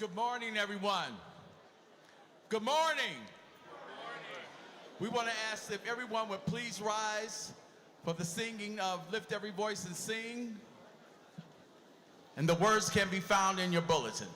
Good morning, everyone. Good morning. We want to ask if everyone would please rise for the singing of Lift Every Voice and Sing. And the words can be found in your bulletin.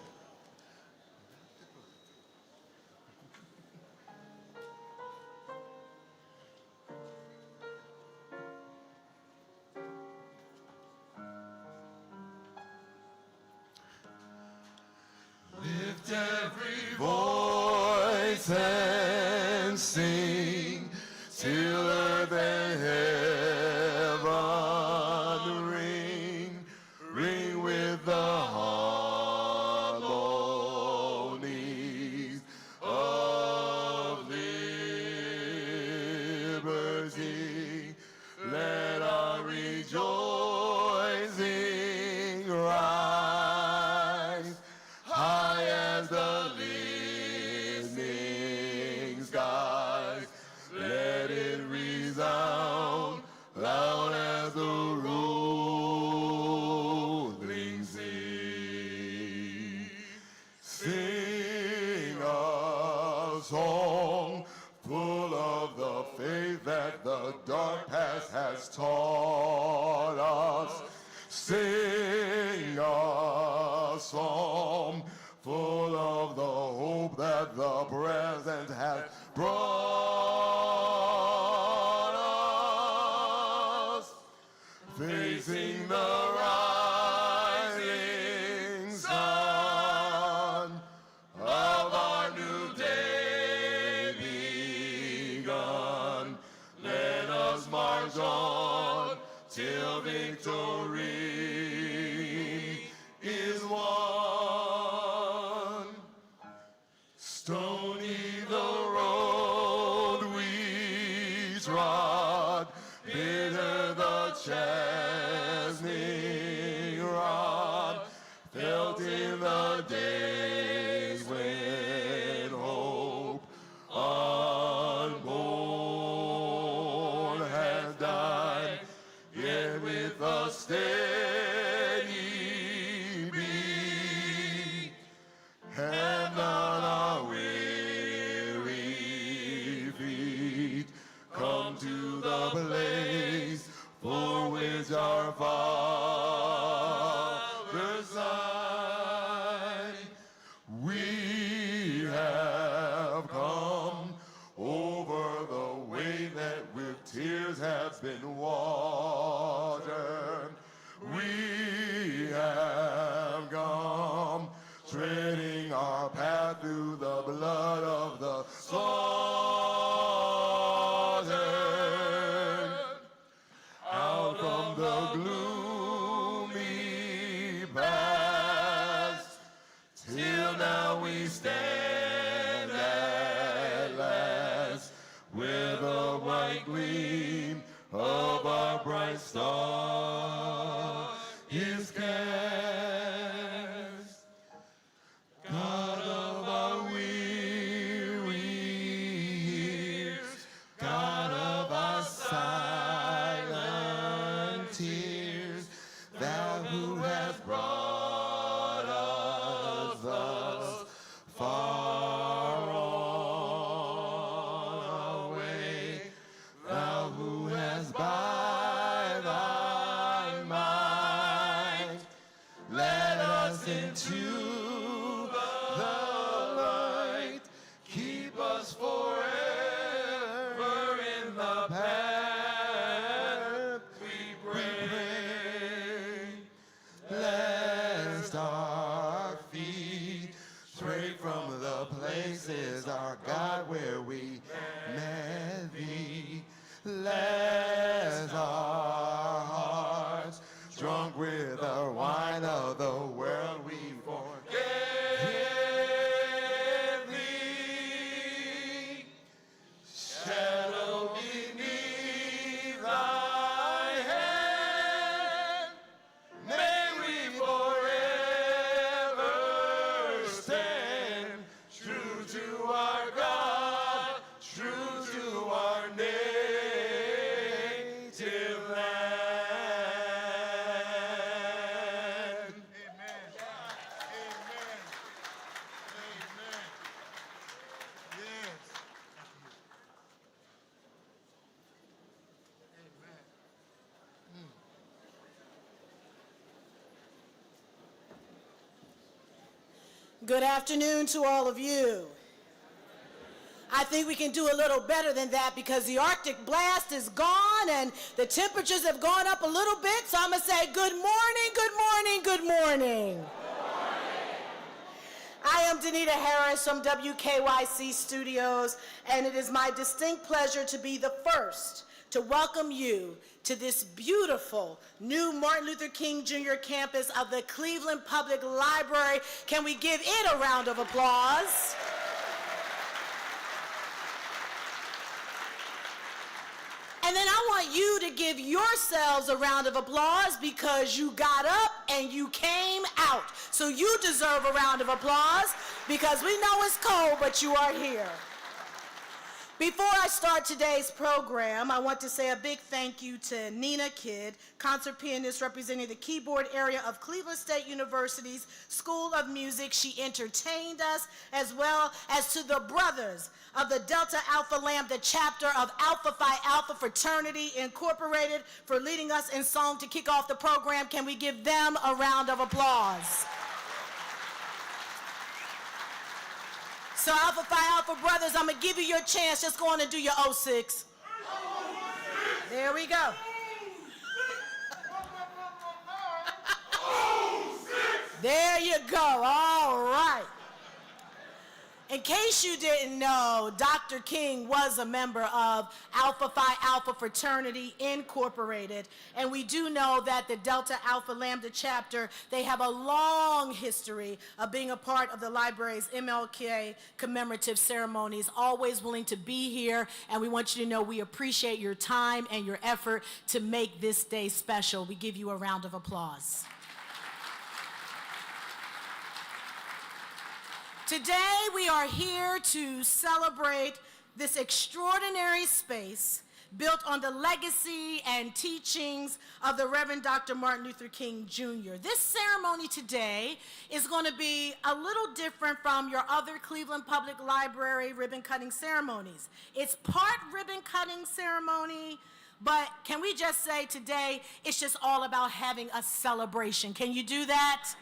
Lift every voice and sing till earth and heaven ring, ring with the harmonies of liberty. Let our rejoicing rise high as the listening skies. Let it resound loud as the rolling sea. Sing a song full of the faith that the dark past has taught us. Sing a song full of the hope that the present has brought us. Facing the rising sun of our new day begun. Let us march on till victory is won. Stony the road we trod, bitter the chastening rod, felt in the days when hope unborn has died, yet with a steady beat and on our weary feet come to the place for which our Father sighed. We have come over the way that with tears has been watered. We have come treading our path through the blood of the slaughtered. Out from the gloomy past, till now we stand at last, with a white gleam of our bright star is cast. God of our weary years, God of our silent tears, thou who hast brought us thus far on our way, thou who hast by thy might led us into the light, keep us forever in the path we pray, lest our feet stray from the places, our God, where we met thee, lest our hearts drunk with the wine of the world we forget thee. Shadow beneath thy hand, may we forever stand true to our God, true to our native land. Amen. Amen. Good afternoon to all of you. I think we can do a little better than that because the Arctic blast is gone and the temperatures have gone up a little bit, so I'm going to say good morning, good morning, good morning. I am Danita Harris from WKYC Studios, and it is my distinct pleasure to be the first to welcome you to this beautiful new Martin Luther King Jr. campus of the Cleveland Public Library. Can we give it a round of applause? And then I want you to give yourselves a round of applause because you got up and you came out. So you deserve a round of applause because we know it's cold, but you are here. Before I start today's program, I want to say a big thank you to Nina Kidd, concert pianist representing the keyboard area of Cleveland State University's School of Music. She entertained us, as well as to the brothers of the Delta Alpha Lambda chapter of Alpha Phi Alpha Fraternity Incorporated for leading us in song to kick off the program. Can we give them a round of applause? So Alpha Phi Alpha brothers, I'm going to give you your chance. Just go on and do your 06. There we go. There you go. All right. In case you didn't know, Dr. King was a member of Alpha Phi Alpha Fraternity Incorporated, and we do know that the Delta Alpha Lambda chapter, they have a long history of being a part of the library's MLK commemorative ceremonies, always willing to be here, and we want you to know we appreciate your time and your effort to make this day special. We give you a round of applause. Today, we are here to celebrate this extraordinary space built on the legacy and teachings of the Reverend Dr. Martin Luther King Jr. This ceremony today is going to be a little different from your other Cleveland Public Library ribbon-cutting ceremonies. It's part ribbon-cutting ceremony, but can we just say today, it's just all about having a celebration. Can you do that?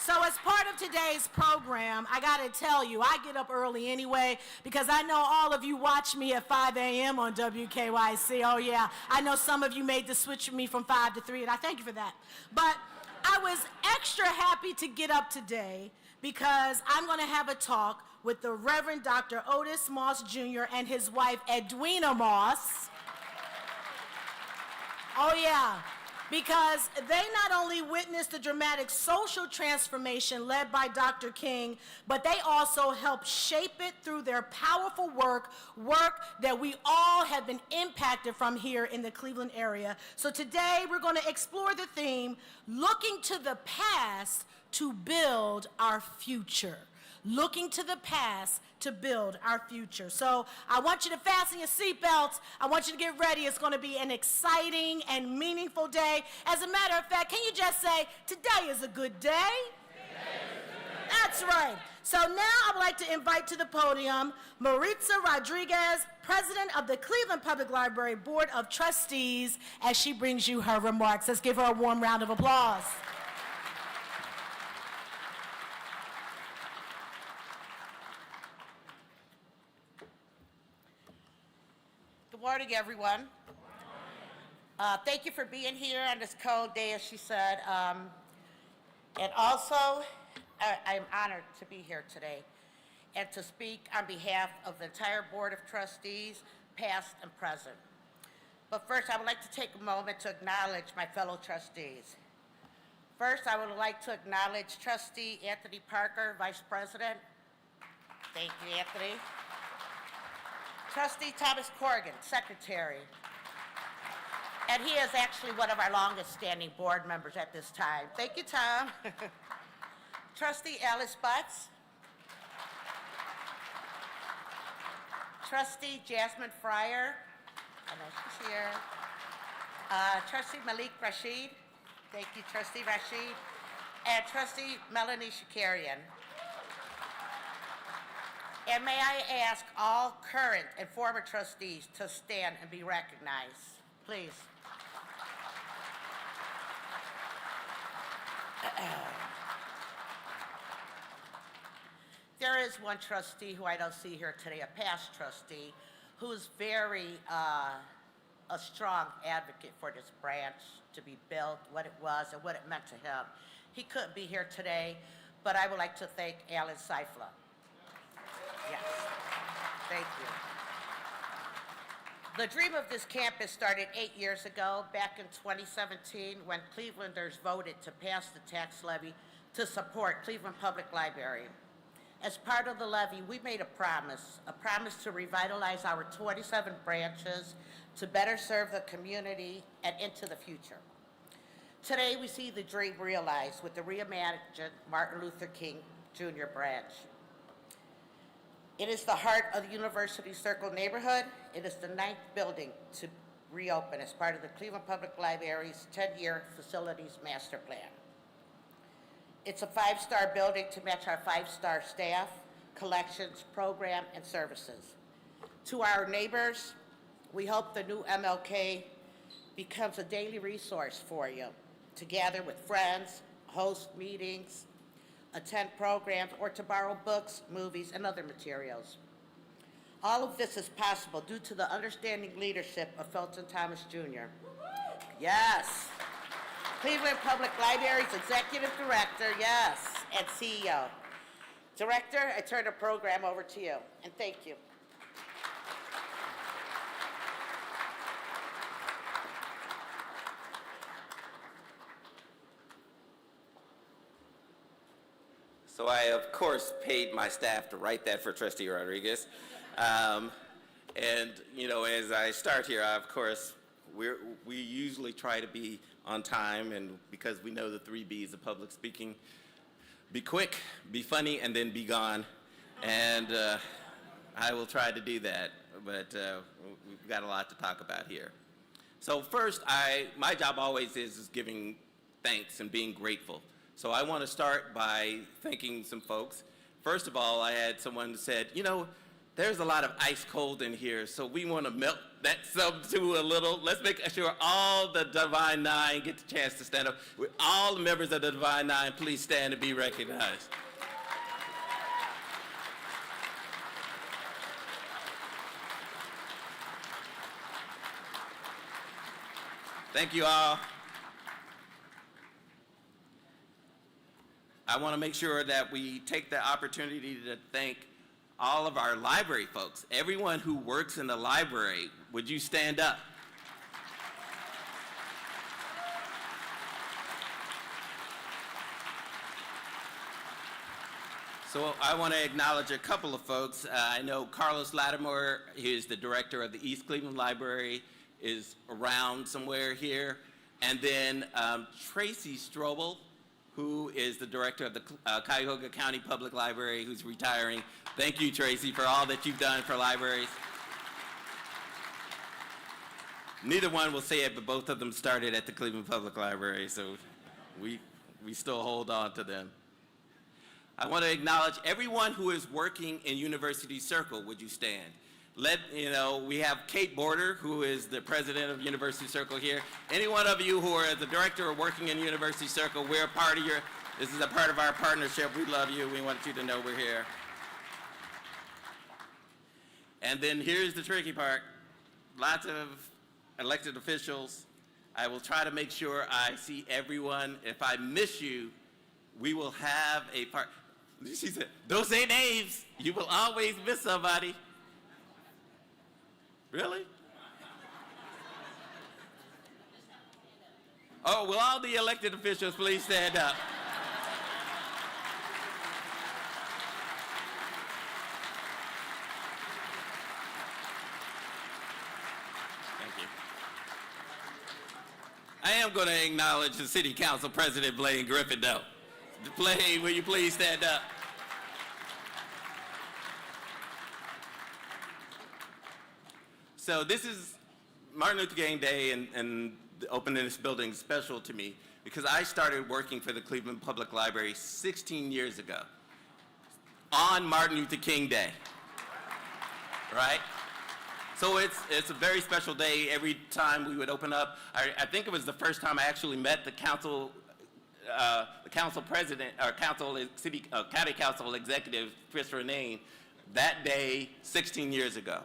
So as part of today's program, I got to tell you, I get up early anyway because I know all of you watch me at 5 a.m. on WKYC. Oh, yeah. I know some of you made the switch with me from 5 to 3, and I thank you for that. But I was extra happy to get up today because I'm going to have a talk with the Reverend Dr. Otis Moss Jr. and his wife, Edwina Moss. Oh, yeah. Because they not only witnessed the dramatic social transformation led by Dr. King, but they also helped shape it through their powerful work that we all have been impacted from here in the Cleveland area. So today we're going to explore the theme, looking to the past to build our future. Looking to the past to build our future. So I want you to fasten your seatbelts. I want you to get ready. It's going to be an exciting and meaningful day. As a matter of fact, can you just say, today is a good day? That's right. So now I would like to invite to the podium Maritza Rodriguez, President of the Cleveland Public Library Board of Trustees, as she brings you her remarks. Let's give her a warm round of applause. Good morning, everyone. Thank you for being here on this cold day, as she said. And also, I'm honored to be here today and to speak on behalf of the entire Board of Trustees, past and present. But first, I would like to take a moment to acknowledge my fellow trustees. First, I would like to acknowledge Trustee Anthony Parker, Vice President. Thank you, Anthony. Trustee Thomas Corrigan, Secretary. And he is actually one of our longest standing board members at this time. Thank you, Tom. Trustee Alice Butts. Trustee Jasmine Fryer. I know she's here. Trustee Malik Rashid. Thank you, Trustee Rashid. And Trustee Melanie Shakarian. And may I ask all current and former trustees to stand and be recognized, please. there is one trustee who I don't see here today, a past trustee, who's very a strong advocate for this branch to be built, what it was and what it meant to him. He couldn't be here today, but I would like to thank Alan Seifler. Yes, thank you. The dream of this campus started 8 years ago, back in 2017, when Clevelanders voted to pass the tax levy to support Cleveland Public Library. As part of the levy, we made a promise to revitalize our 27 branches to better serve the community and into the future. Today, we see the dream realized with the reimagined Martin Luther King Jr. branch. It is the heart of the University Circle neighborhood. It is the 9th building to reopen as part of the Cleveland Public Library's 10-year facilities master plan. It's a 5-star building to match our 5-star staff, collections, program, and services. To our neighbors, we hope the new MLK becomes a daily resource for you to gather with friends, host meetings, attend programs, or to borrow books, movies, and other materials. All of this is possible due to the understanding leadership of Felton Thomas Jr. Yes. Cleveland Public Library's Executive Director, yes, and CEO. Director, I turn the program over to you, and thank you. So I, of course, paid my staff to write that for Trustee Rodriguez. And, you know, as I start here, of course, we usually try to be on time, and because we know the 3 B's of public speaking: be quick, be funny, and then be gone. And I will try to do that, but we've got a lot to talk about here. So first, my job always is giving thanks and being grateful. So I want to start by thanking some folks. First of all, I had someone who said, you know, there's a lot of ice cold in here, so we want to melt that sub to a little. Let's make sure all the Divine Nine get the chance to stand up. With all the members of the Divine Nine, please stand and be recognized. Thank you all. I want to make sure that we take the opportunity to thank all of our library folks. Everyone who works in the library, would you stand up? So I want to acknowledge a couple of folks. I know Carlos Lattimore, who is the director of the East Cleveland Library, is around somewhere here. And then Tracy Strobel, who is the director of the Cuyahoga County Public Library, who's retiring. Thank you, Tracy, for all that you've done for libraries. Neither one will say it, but both of them started at the Cleveland Public Library, so we still hold on to them. I want to acknowledge everyone who is working in University Circle. Would you stand? We have Kate Border, who is the president of University Circle here. Any one of you who are the director or working in University Circle, we're a part of this is a part of our partnership. We love you. We want you to know we're here. And then here's the tricky part. Lots of elected officials. I will try to make sure I see everyone. If I miss you, we will have a part. She said, don't say names. You will always miss somebody. Really? Oh, will all the elected officials please stand up? Thank you. I am going to acknowledge the City Council President, Blaine Griffin, though. Blaine, will you please stand up? So this is Martin Luther King Day, and opening this building is special to me because I started working for the Cleveland Public Library 16 years ago on Martin Luther King Day, right? So it's a very special day every time we would open up. I think it was the first time I actually met the council the council president, or county council executive, Chris Renane, that day 16 years ago.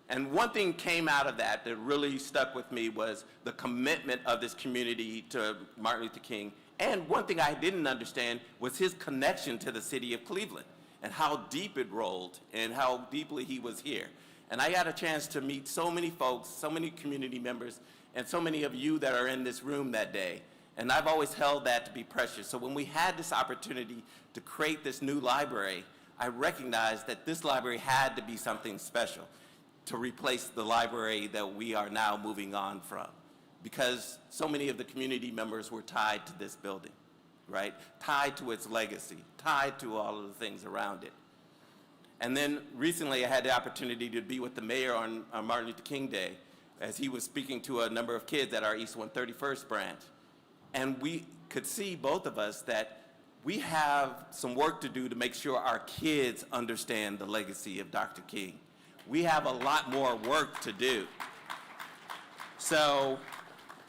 And one thing came out of that that really stuck with me was the commitment of this community to Martin Luther King. And one thing I didn't understand was his connection to the city of Cleveland and how deep it rolled and how deeply he was here. And I got a chance to meet so many folks, so many community members, and so many of you that are in this room that day. And I've always held that to be precious. So when we had this opportunity to create this new library, I recognized that this library had to be something special to replace the library that we are now moving on from, because so many of the community members were tied to this building, right? Tied to its legacy, tied to all of the things around it. And then recently I had the opportunity to be with the mayor on Martin Luther King Day as he was speaking to a number of kids at our East 131st branch. And we could see, both of us, that we have some work to do to make sure our kids understand the legacy of Dr. King. We have a lot more work to do. So,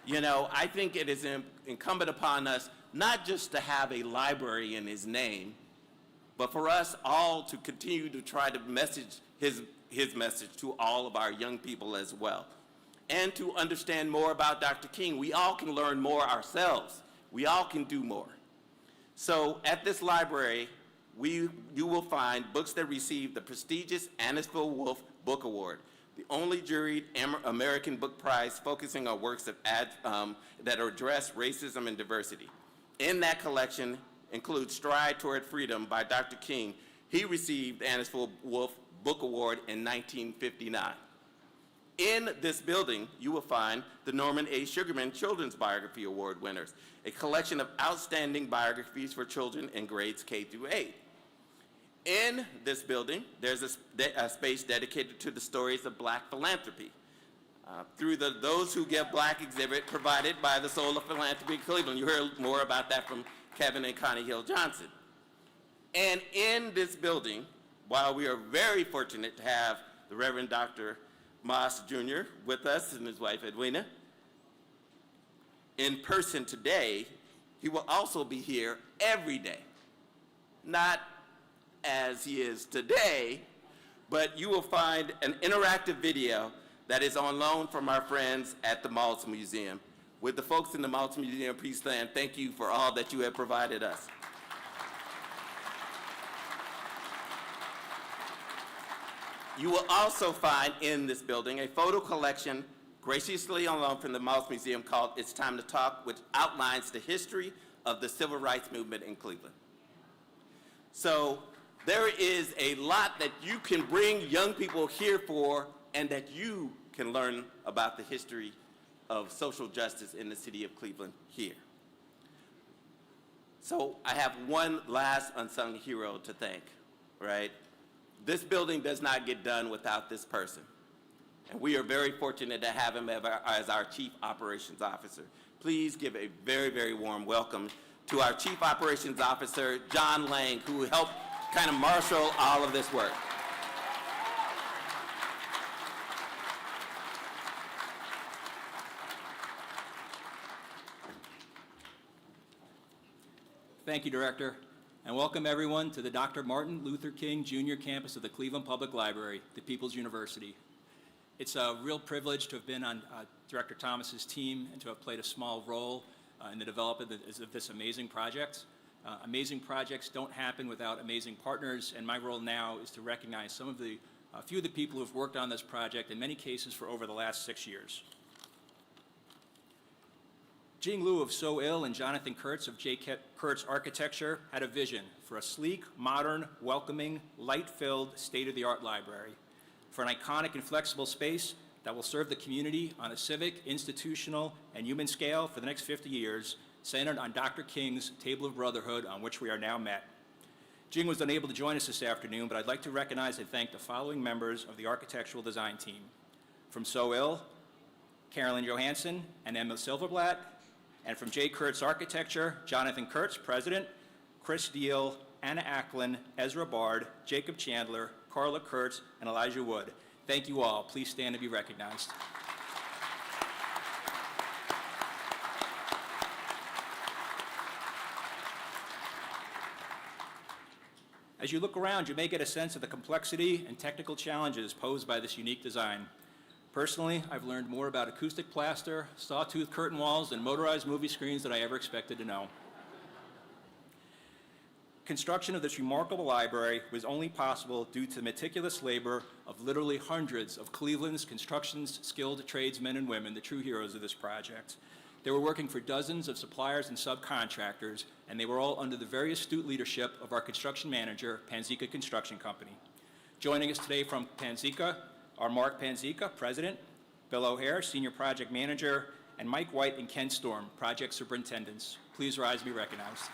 you know, I think it is incumbent upon us not just to have a library in his name, but for us all to continue to try to message his message to all of our young people as well. And to understand more about Dr. King. We all can learn more ourselves. We all can do more. So at this library, you will find books that receive the prestigious Anisville Wolf Book Award, the only juried American Book Prize focusing on works that address racism and diversity. In that collection includes Stride Toward Freedom by Dr. King. He received the Anisville Wolf Book Award in 1959. In this building, you will find the Norman A. Sugarman Children's Biography Award winners, a collection of outstanding biographies for children in grades K through 8. In this building, there's a space dedicated to the stories of Black philanthropy through the Those Who Give Black exhibit provided by the Soul of Philanthropy Cleveland. You heard more about that from Kevin and Connie Hill Johnson. And in this building, while we are very fortunate to have the Reverend Dr. Moss Jr. with us and his wife Edwina, in person today, he will also be here every day. Not as he is today, but you will find an interactive video that is on loan from our friends at the Maltz Museum. With the folks in the Maltz Museum, please stand. Thank you for all that you have provided us. You will also find in this building a photo collection graciously on loan from the Maltz Museum called It's Time to Talk, which outlines the history of the civil rights movement in Cleveland. So there is a lot that you can bring young people here for, and that you can learn about the history of social justice in the city of Cleveland here. So I have one last unsung hero to thank, right? This building does not get done without this person. And we are very fortunate to have him as our Chief Operations Officer. Please give a very, very warm welcome to our Chief Operations Officer, John Lang, who helped kind of marshal all of this work. Thank you, Director, and welcome everyone to the Dr. Martin Luther King Jr. campus of the Cleveland Public Library, the People's University. It's a real privilege to have been on Director Thomas's team and to have played a small role in the development of this amazing project. Amazing projects don't happen without amazing partners, and my role now is to recognize some of the few of the people who have worked on this project, in many cases for over the last 6 years. Jing Liu of So Ill and Jonathan Kurtz of J. Kurtz Architecture had a vision for a sleek, modern, welcoming, light-filled, state-of-the-art library, for an iconic and flexible space that will serve the community on a civic, institutional, and human scale for the next 50 years, centered on Dr. King's table of brotherhood on which we are now met. Jing was unable to join us this afternoon, but I'd like to recognize and thank the following members of the architectural design team. From So Ill, Carolyn Johansson and Emma Silverblatt, and from J. Kurtz Architecture, Jonathan Kurtz, President, Chris Deal, Anna Acklin, Ezra Bard, Jacob Chandler, Carla Kurtz, and Elijah Wood. Thank you all. Please stand to be recognized. As you look around, you may get a sense of the complexity and technical challenges posed by this unique design. Personally, I've learned more about acoustic plaster, sawtooth curtain walls, and motorized movie screens than I ever expected to know. Construction of this remarkable library was only possible due to the meticulous labor of literally hundreds of Cleveland's construction's skilled tradesmen and women, the true heroes of this project. They were working for dozens of suppliers and subcontractors, and they were all under the very astute leadership of our construction manager, Panzica Construction Company. Joining us today from Panzica are Mark Panzica, President, Bill O'Hare, Senior Project Manager, and Mike White and Ken Storm, Project Superintendents. Please rise and be recognized.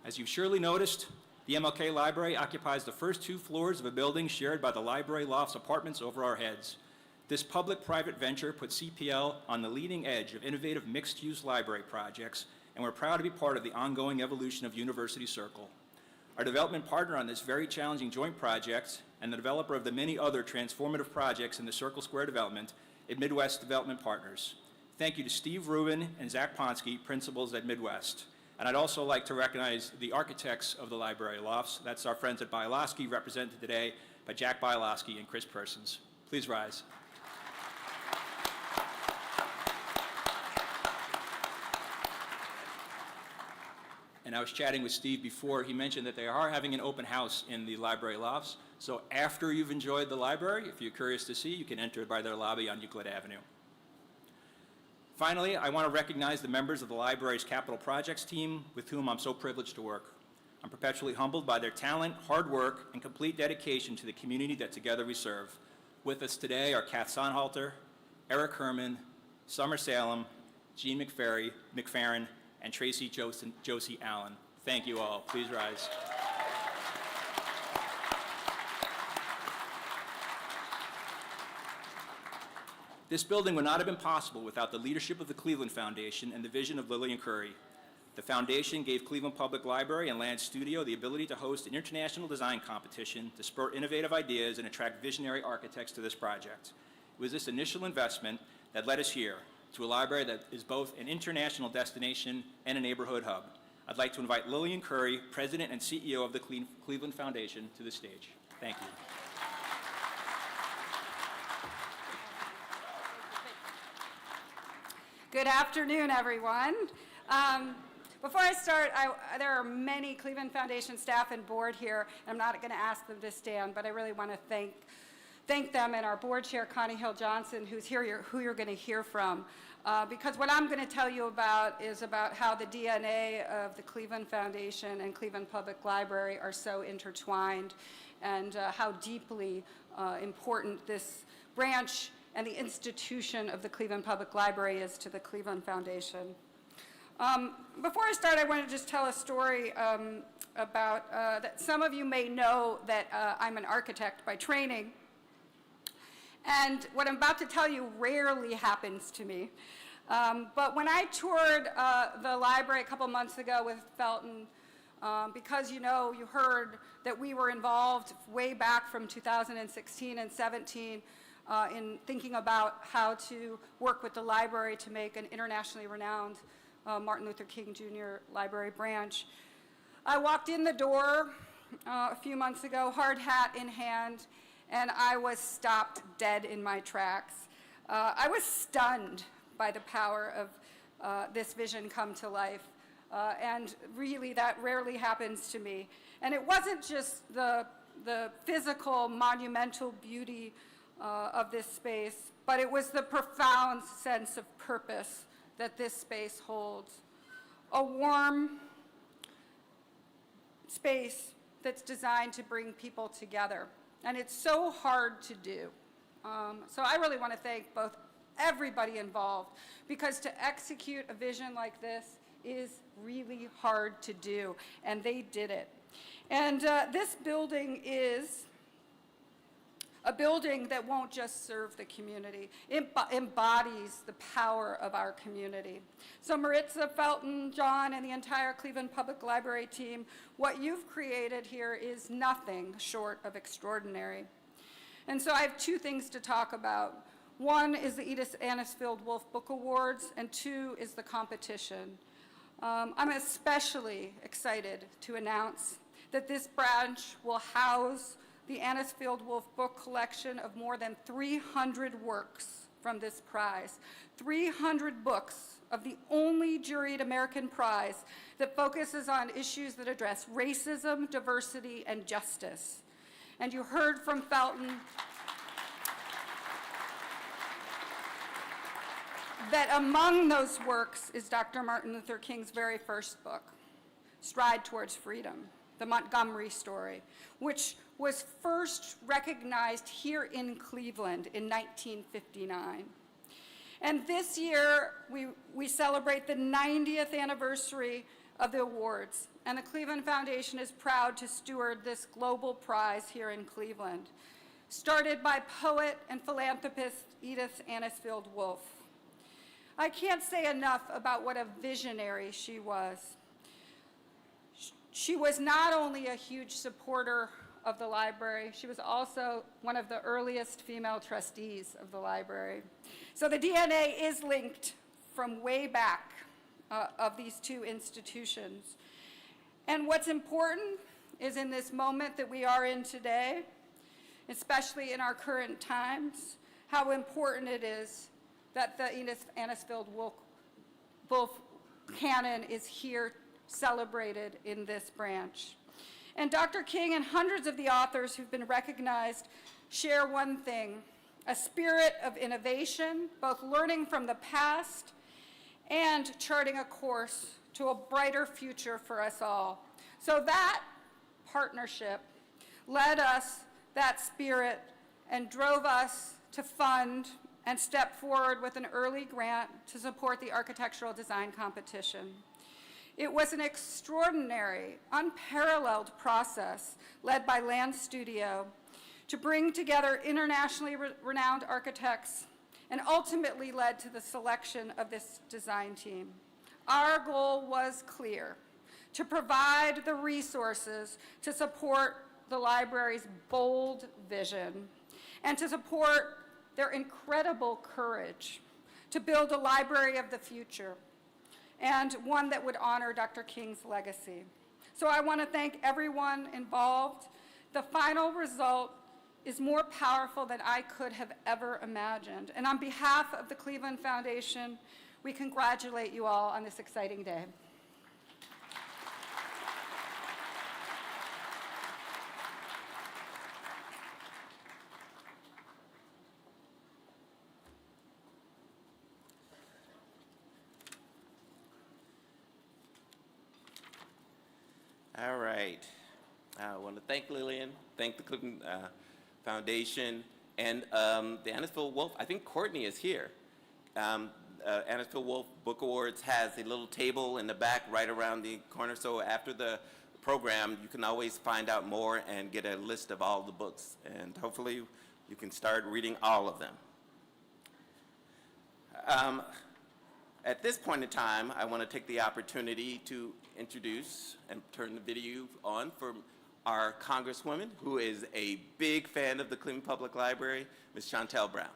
As you've surely noticed, the MLK Library occupies the first 2 floors of a building shared by the Library Loft's apartments over our heads. This public-private venture puts CPL on the leading edge of innovative mixed-use library projects, and we're proud to be part of the ongoing evolution of University Circle. Our development partner on this very challenging joint project and the developer of the many other transformative projects in the Circle Square development is Midwest Development Partners. Thank you to Steve Rubin and Zach Ponsky, principals at Midwest. And I'd also like to recognize the architects of the library lofts. That's our friends at Bialowski, represented today by Jack Bialowski and Chris Persons. Please rise. And I was chatting with Steve before. He mentioned that they are having an open house in the library lofts. So after you've enjoyed the library, if you're curious to see, you can enter by their lobby on Euclid Avenue. Finally, I want to recognize the members of the library's capital projects team with whom I'm so privileged to work. I'm perpetually humbled by their talent, hard work, and complete dedication to the community that together we serve. With us today are Kath Sonhalter, Eric Herman, Summer Salem, Jean McFerrin, and Tracy Josie Allen. Thank you all. Please rise. This building would not have been possible without the leadership of the Cleveland Foundation and the vision of Lillian Curry. The foundation gave Cleveland Public Library and Land Studio the ability to host an international design competition to spur innovative ideas and attract visionary architects to this project. It was this initial investment that led us here, to a library that is both an international destination and a neighborhood hub. I'd like to invite Lillian Curry, President and CEO of the Cleveland Foundation, to the stage. Thank you. Good afternoon, everyone. Before I start, there are many Cleveland Foundation staff and board here, and I'm not going to ask them to stand, but I really want to thank them and our board chair, Connie Hill-Johnson, who's here, who you're going to hear from, because what I'm going to tell you about is about how the DNA of the Cleveland Foundation and Cleveland Public Library are so intertwined, and how deeply important this branch and the institution of the Cleveland Public Library is to the Cleveland Foundation. Before I start, I want to just tell a story about that some of you may know that I'm an architect by training. And what I'm about to tell you rarely happens to me. But when I toured the library a couple months ago with Felton, because you heard that we were involved way back from 2016 and 17 in thinking about how to work with the library to make an internationally renowned Martin Luther King Jr. library branch. I walked in the door a few months ago, hard hat in hand, and I was stopped dead in my tracks. I was stunned by the power of this vision come to life, and really that rarely happens to me. And it wasn't just the physical, monumental beauty of this space, but it was the profound sense of purpose that this space holds. A warm space that's designed to bring people together. And it's so hard to do. So I really want to thank everybody involved, because to execute a vision like this is really hard to do, and they did it. And this building is a building that won't just serve the community. It embodies the power of our community. So Maritza, Felton, John, and the entire Cleveland Public Library team, what you've created here is nothing short of extraordinary. And so I have two things to talk about. One is the Edith Anisfield Wolf Book Awards, and two is the competition. I'm especially excited to announce that this branch will house the Anisfield Wolf Book Collection of more than 300 works from this prize. 300 books of the only juried American prize that focuses on issues that address racism, diversity, and justice. And you heard from Felton that among those works is Dr. Martin Luther King's very first book, Stride Towards Freedom, the Montgomery story, which was first recognized here in Cleveland in 1959. And this year, we celebrate the 90th anniversary of the awards, and the Cleveland Foundation is proud to steward this global prize here in Cleveland, started by poet and philanthropist Edith Anisfield Wolf. I can't say enough about what a visionary she was. She was not only a huge supporter of the library, she was also one of the earliest female trustees of the library. So the DNA is linked from way back of these two institutions. And what's important is in this moment that we are in today, especially in our current times, how important it is that the Edith Anisfield Wolf canon is here celebrated in this branch. And Dr. King and hundreds of the authors who've been recognized share one thing, a spirit of innovation, both learning from the past and charting a course to a brighter future for us all. So that partnership led us, that spirit, and drove us to fund and step forward with an early grant to support the architectural design competition. It was an extraordinary, unparalleled process led by Land Studio to bring together internationally renowned architects and ultimately led to the selection of this design team. Our goal was clear: to provide the resources to support the library's bold vision and to support their incredible courage to build a library of the future, and one that would honor Dr. King's legacy. So I want to thank everyone involved. The final result is more powerful than I could have ever imagined. And on behalf of the Cleveland Foundation, we congratulate you all on this exciting day. All right. I want to thank Lillian, thank the Cleveland Foundation, and the Anisfield Wolf. I think Courtney is here. Anisfield Wolf Book Awards has a little table in the back right around the corner, so after the program, you can always find out more and get a list of all the books, and hopefully you can start reading all of them. At this point in time, I want to take the opportunity to introduce and turn the video on for our Congresswoman, who is a big fan of the Cleveland Public Library, Ms. Chantel Brown.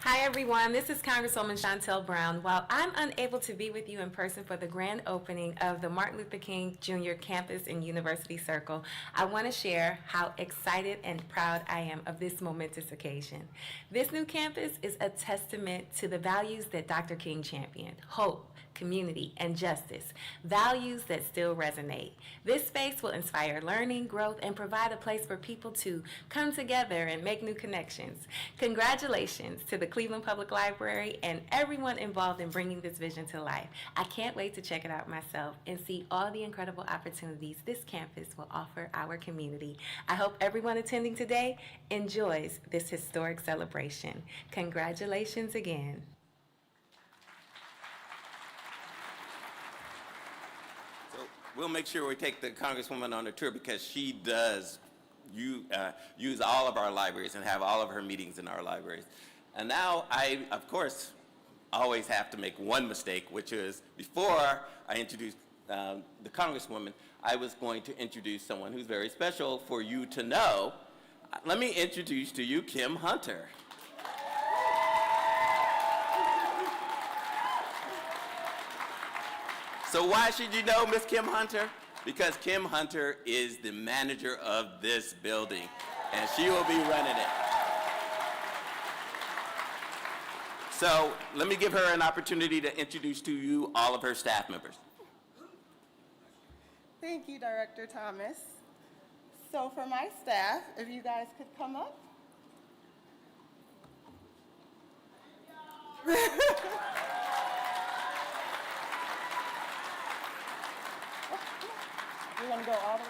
Hi everyone, this is Congresswoman Chantel Brown. While I'm unable to be with you in person for the grand opening of the Martin Luther King Jr. Campus and University Circle, I want to share how excited and proud I am of this momentous occasion. This new campus is a testament to the values that Dr. King championed: hope, community, and justice, values that still resonate. This space will inspire learning, growth, and provide a place for people to come together and make new connections. Congratulations to the Cleveland Public Library and everyone involved in bringing this vision to life. I can't wait to check it out myself and see all the incredible opportunities this campus will offer our community. I hope everyone attending today enjoys this historic celebration. Congratulations again. We'll make sure we take the Congresswoman on a tour because she does use all of our libraries and have all of her meetings in our libraries. And now I, of course, always have to make one mistake, which is before I introduce the Congresswoman, I was going to introduce someone who's very special for you to know. Let me introduce to you Kim Hunter. So why should you know Miss Kim Hunter? Because Kim Hunter is the manager of this building, and she will be running it. So let me give her an opportunity to introduce to you all of her staff members. Thank you, Director Thomas. So for my staff, if you guys could come up. We're gonna go all the way.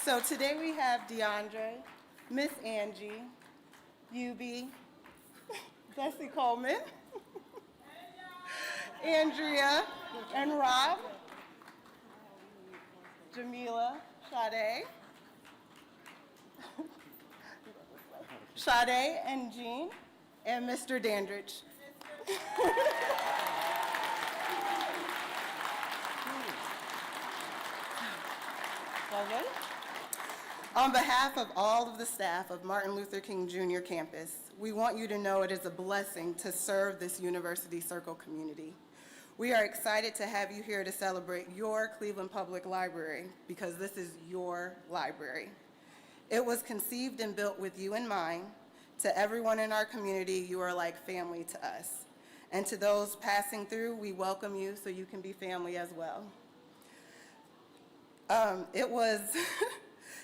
So today we have DeAndre, Miss Angie, UB, Bessie Coleman, Andrea, and Rob, Jamila, Sade and Jean, and Mr. Dandridge. All good? On behalf of all of the staff of Martin Luther King Jr. campus, we want you to know it is a blessing to serve this University Circle community. We are excited to have you here to celebrate your Cleveland Public Library because this is your library. It was conceived and built with you in mind. To everyone in our community, you are like family to us. And to those passing through, we welcome you so you can be family as well. It was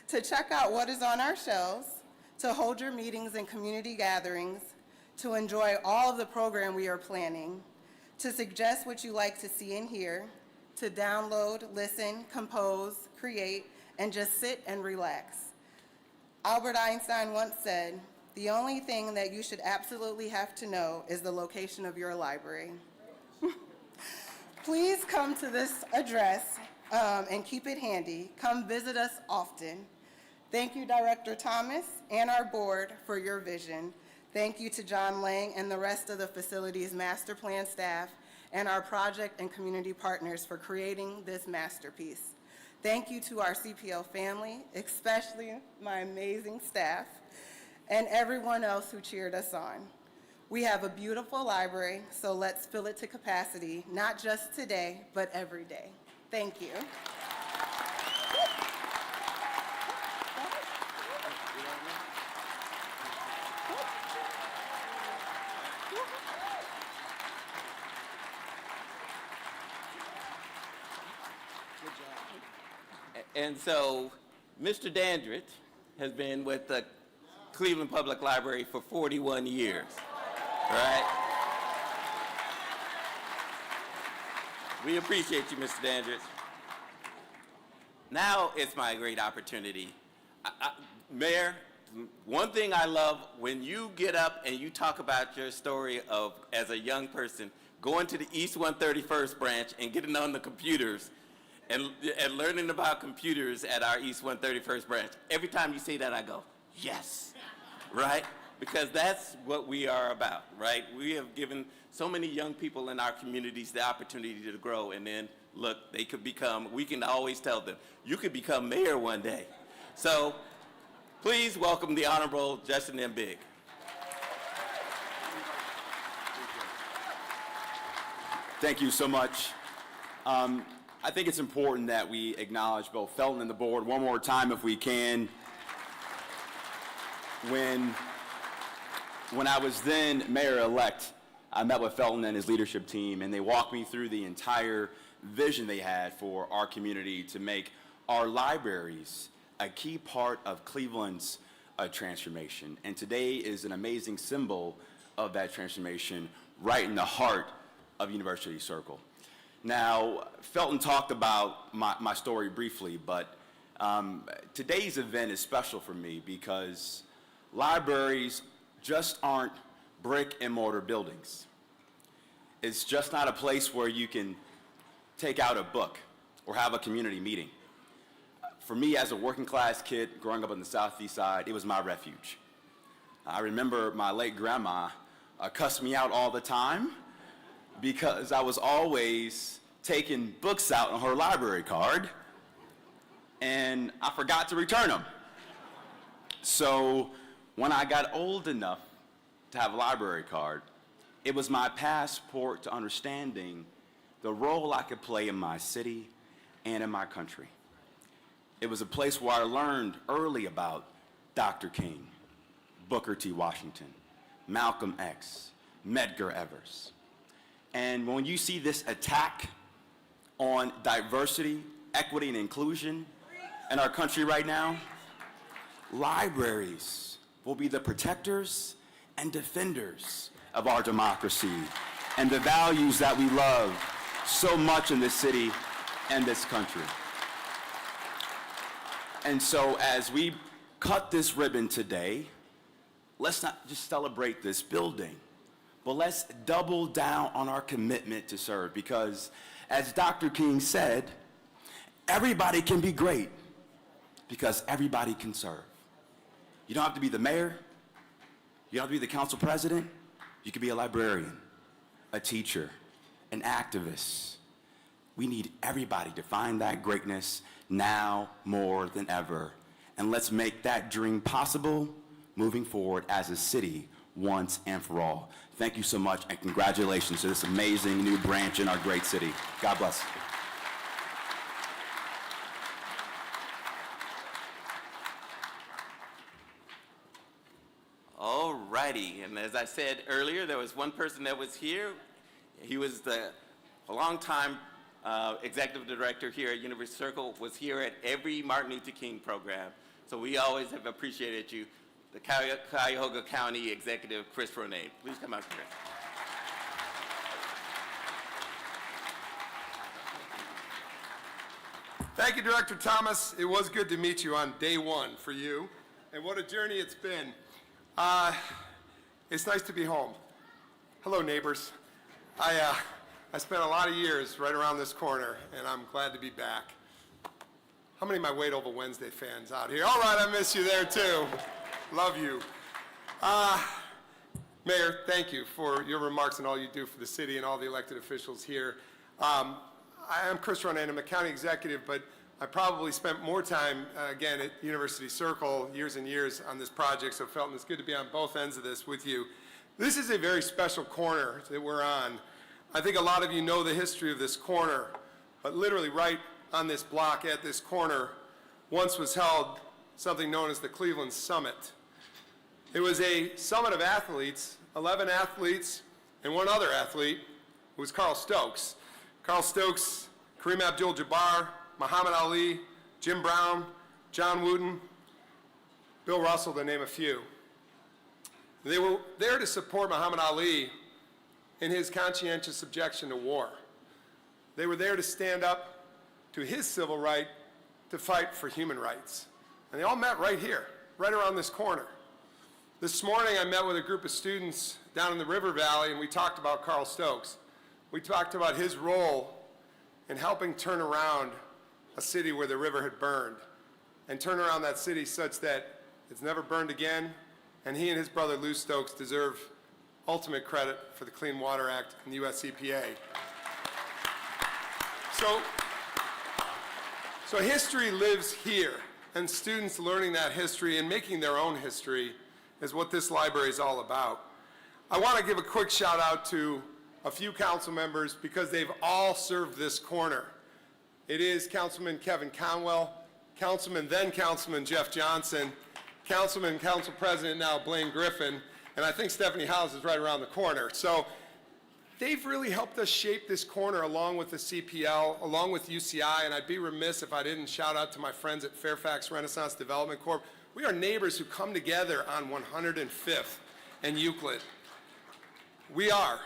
to check out what is on our shelves, to hold your meetings and community gatherings, to enjoy all of the program we are planning, to suggest what you like to see and hear, to download, listen, compose, create, and just sit and relax. Albert Einstein once said, "The only thing that you should absolutely have to know is the location of your library." Please come to this address and keep it handy. Come visit us often. Thank you, Director Thomas and our board for your vision. Thank you to John Lang and the rest of the facility's master plan staff and our project and community partners for creating this masterpiece. Thank you to our CPL family, especially my amazing staff, and everyone else who cheered us on. We have a beautiful library, so let's fill it to capacity, not just today, but every day. Thank you. And so Mr. Dandridge has been with the Cleveland Public Library for 41 years, right? We appreciate you, Mr. Dandridge. Now it's my great opportunity. Mayor, one thing I love when you get up and you talk about your story of, as a young person, going to the East 131st branch and getting on the computers and learning about computers at our East 131st branch. Every time you say that, I go, yes, right? Because that's what we are about, right? We have given so many young people in our communities the opportunity to grow, and then, look, they could become, we can always tell them, you could become mayor one day. So please welcome the Honorable Justin M. Bigg. Thank you so much. I think it's important that we acknowledge both Felton and the board one more time if we can. When I was then mayor-elect, I met with Felton and his leadership team, and they walked me through the entire vision they had for our community to make our libraries a key part of Cleveland's transformation. And today is an amazing symbol of that transformation right in the heart of University Circle. Now, Felton talked about my story briefly, but today's event is special for me because libraries just aren't brick and mortar buildings. It's just not a place where you can take out a book or have a community meeting. For me, as a working class kid growing up on the Southeast Side, it was my refuge. I remember my late grandma cussed me out all the time because I was always taken books out on her library card, and I forgot to return them. So when I got old enough to have a library card, it was my passport to understanding the role I could play in my city and in my country. It was a place where I learned early about Dr. King, Booker T. Washington, Malcolm X, Medgar Evers. And when you see this attack on diversity, equity, and inclusion in our country right now, libraries will be the protectors and defenders of our democracy and the values that we love so much in this city and this country. And so as we cut this ribbon today, let's not just celebrate this building, but let's double down on our commitment to serve, because as Dr. King said, everybody can be great because everybody can serve. You don't have to be the mayor, you don't have to be the council president, you can be a librarian, a teacher, an activist. We need everybody to find that greatness now more than ever. And let's make that dream possible moving forward as a city once and for all. Thank you so much, and congratulations to this amazing new branch in our great city. God bless. All righty, and as I said earlier, there was one person that was here. He was a longtime executive director here at University Circle, was here at every Martin Luther King program. So we always have appreciated you. The Cuyahoga County Executive, Chris Ronay. Please come out, Chris. Thank you, Director Thomas. It was good to meet you on day one for you, and what a journey it's been. It's nice to be home. Hello, neighbors. I spent a lot of years right around this corner, and I'm glad to be back. How many of my Wait Over Wednesday fans out here? All right, I miss you there too. Love you. Mayor, thank you for your remarks and all you do for the city and all the elected officials here. I am Chris Ronan. I'm a county executive, but I probably spent more time, again, at University Circle years and years on this project, so Felton, it's good to be on both ends of this with you. This is a very special corner that we're on. I think a lot of you know the history of this corner, but literally right on this block at this corner once was held something known as the Cleveland Summit. It was a summit of athletes, 11 athletes, and one other athlete, who was Carl Stokes. Carl Stokes, Kareem Abdul-Jabbar, Muhammad Ali, Jim Brown, John Wooden, Bill Russell, to name a few. They were there to support Muhammad Ali in his conscientious objection to war. They were there to stand up to his civil right to fight for human rights. And they all met right here, right around this corner. This morning I met with a group of students down in the River Valley, and we talked about Carl Stokes. We talked about his role in helping turn around a city where the river had burned, and turn around that city such that it's never burned again, and he and his brother Lou Stokes deserve ultimate credit for the Clean Water Act and the US EPA. So history lives here, and students learning that history and making their own history is what this library is all about. I want to give a quick shout out to a few council members because they've all served this corner. It is Councilman Kevin Conwell, then Councilman Jeff Johnson, Council President now Blaine Griffin, and I think Stephanie Howes is right around the corner. So they've really helped us shape this corner along with the CPL, along with UCI, and I'd be remiss if I didn't shout out to my friends at Fairfax Renaissance Development Corp. We are neighbors who come together on 105th and Euclid. We are.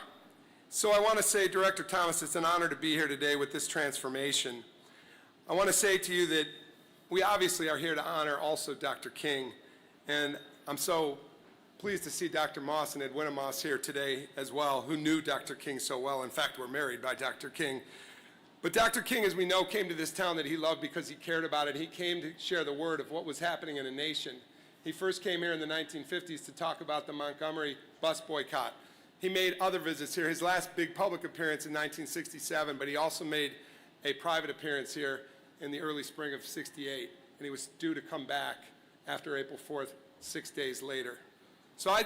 So I want to say, Director Thomas, it's an honor to be here today with this transformation. I want to say to you that we obviously are here to honor also Dr. King, and I'm so pleased to see Dr. Moss and Edwina Moss here today as well, who knew Dr. King so well. In fact, were married by Dr. King. But Dr. King, as we know, came to this town that he loved because he cared about it. He came to share the word of what was happening in a nation. He first came here in the 1950s to talk about the Montgomery bus boycott. He made other visits here. His last big public appearance in 1967, but he also made a private appearance here in the early spring of '68, and he was due to come back after April 4th, 6 days later. So I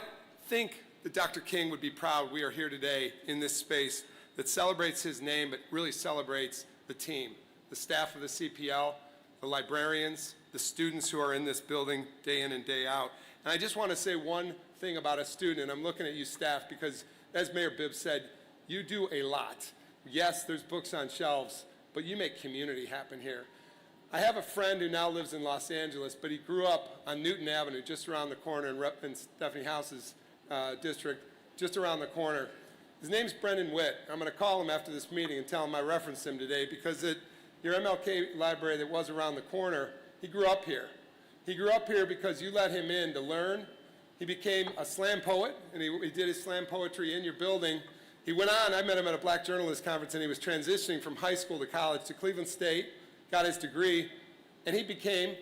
think that Dr. King would be proud we are here today in this space that celebrates his name, but really celebrates the team, the staff of the CPL, the librarians, the students who are in this building day in and day out. And I just want to say one thing about a student, and I'm looking at you staff, because as Mayor Bibb said, you do a lot. Yes, there's books on shelves, but you make community happen here. I have a friend who now lives in Los Angeles, but he grew up on Newton Avenue, just around the corner in Stephanie House's district, just around the corner. His name's Brendan Witt. I'm going to call him after this meeting and tell him I referenced him today, because at your MLK library that was around the corner, he grew up here. He grew up here because you let him in to learn. He became a slam poet, and he did his slam poetry in your building. He went on, I met him at a Black Journalist Conference, and he was transitioning from high school to college to Cleveland State, got his degree, and he became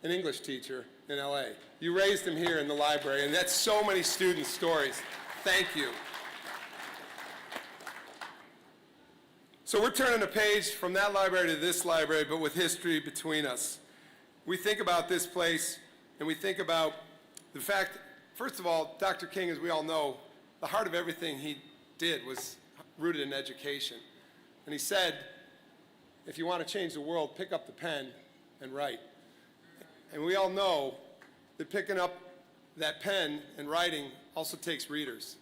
an English teacher in LA. You raised him here in the library, and that's so many students' stories. Thank you. So we're turning a page from that library to this library, but with history between us. We think about this place, and we think about the fact, first of all, Dr. King, as we all know, the heart of everything he did was rooted in education. And he said, if you want to change the world, pick up the pen and write. And we all know that picking up that pen and writing also takes readers.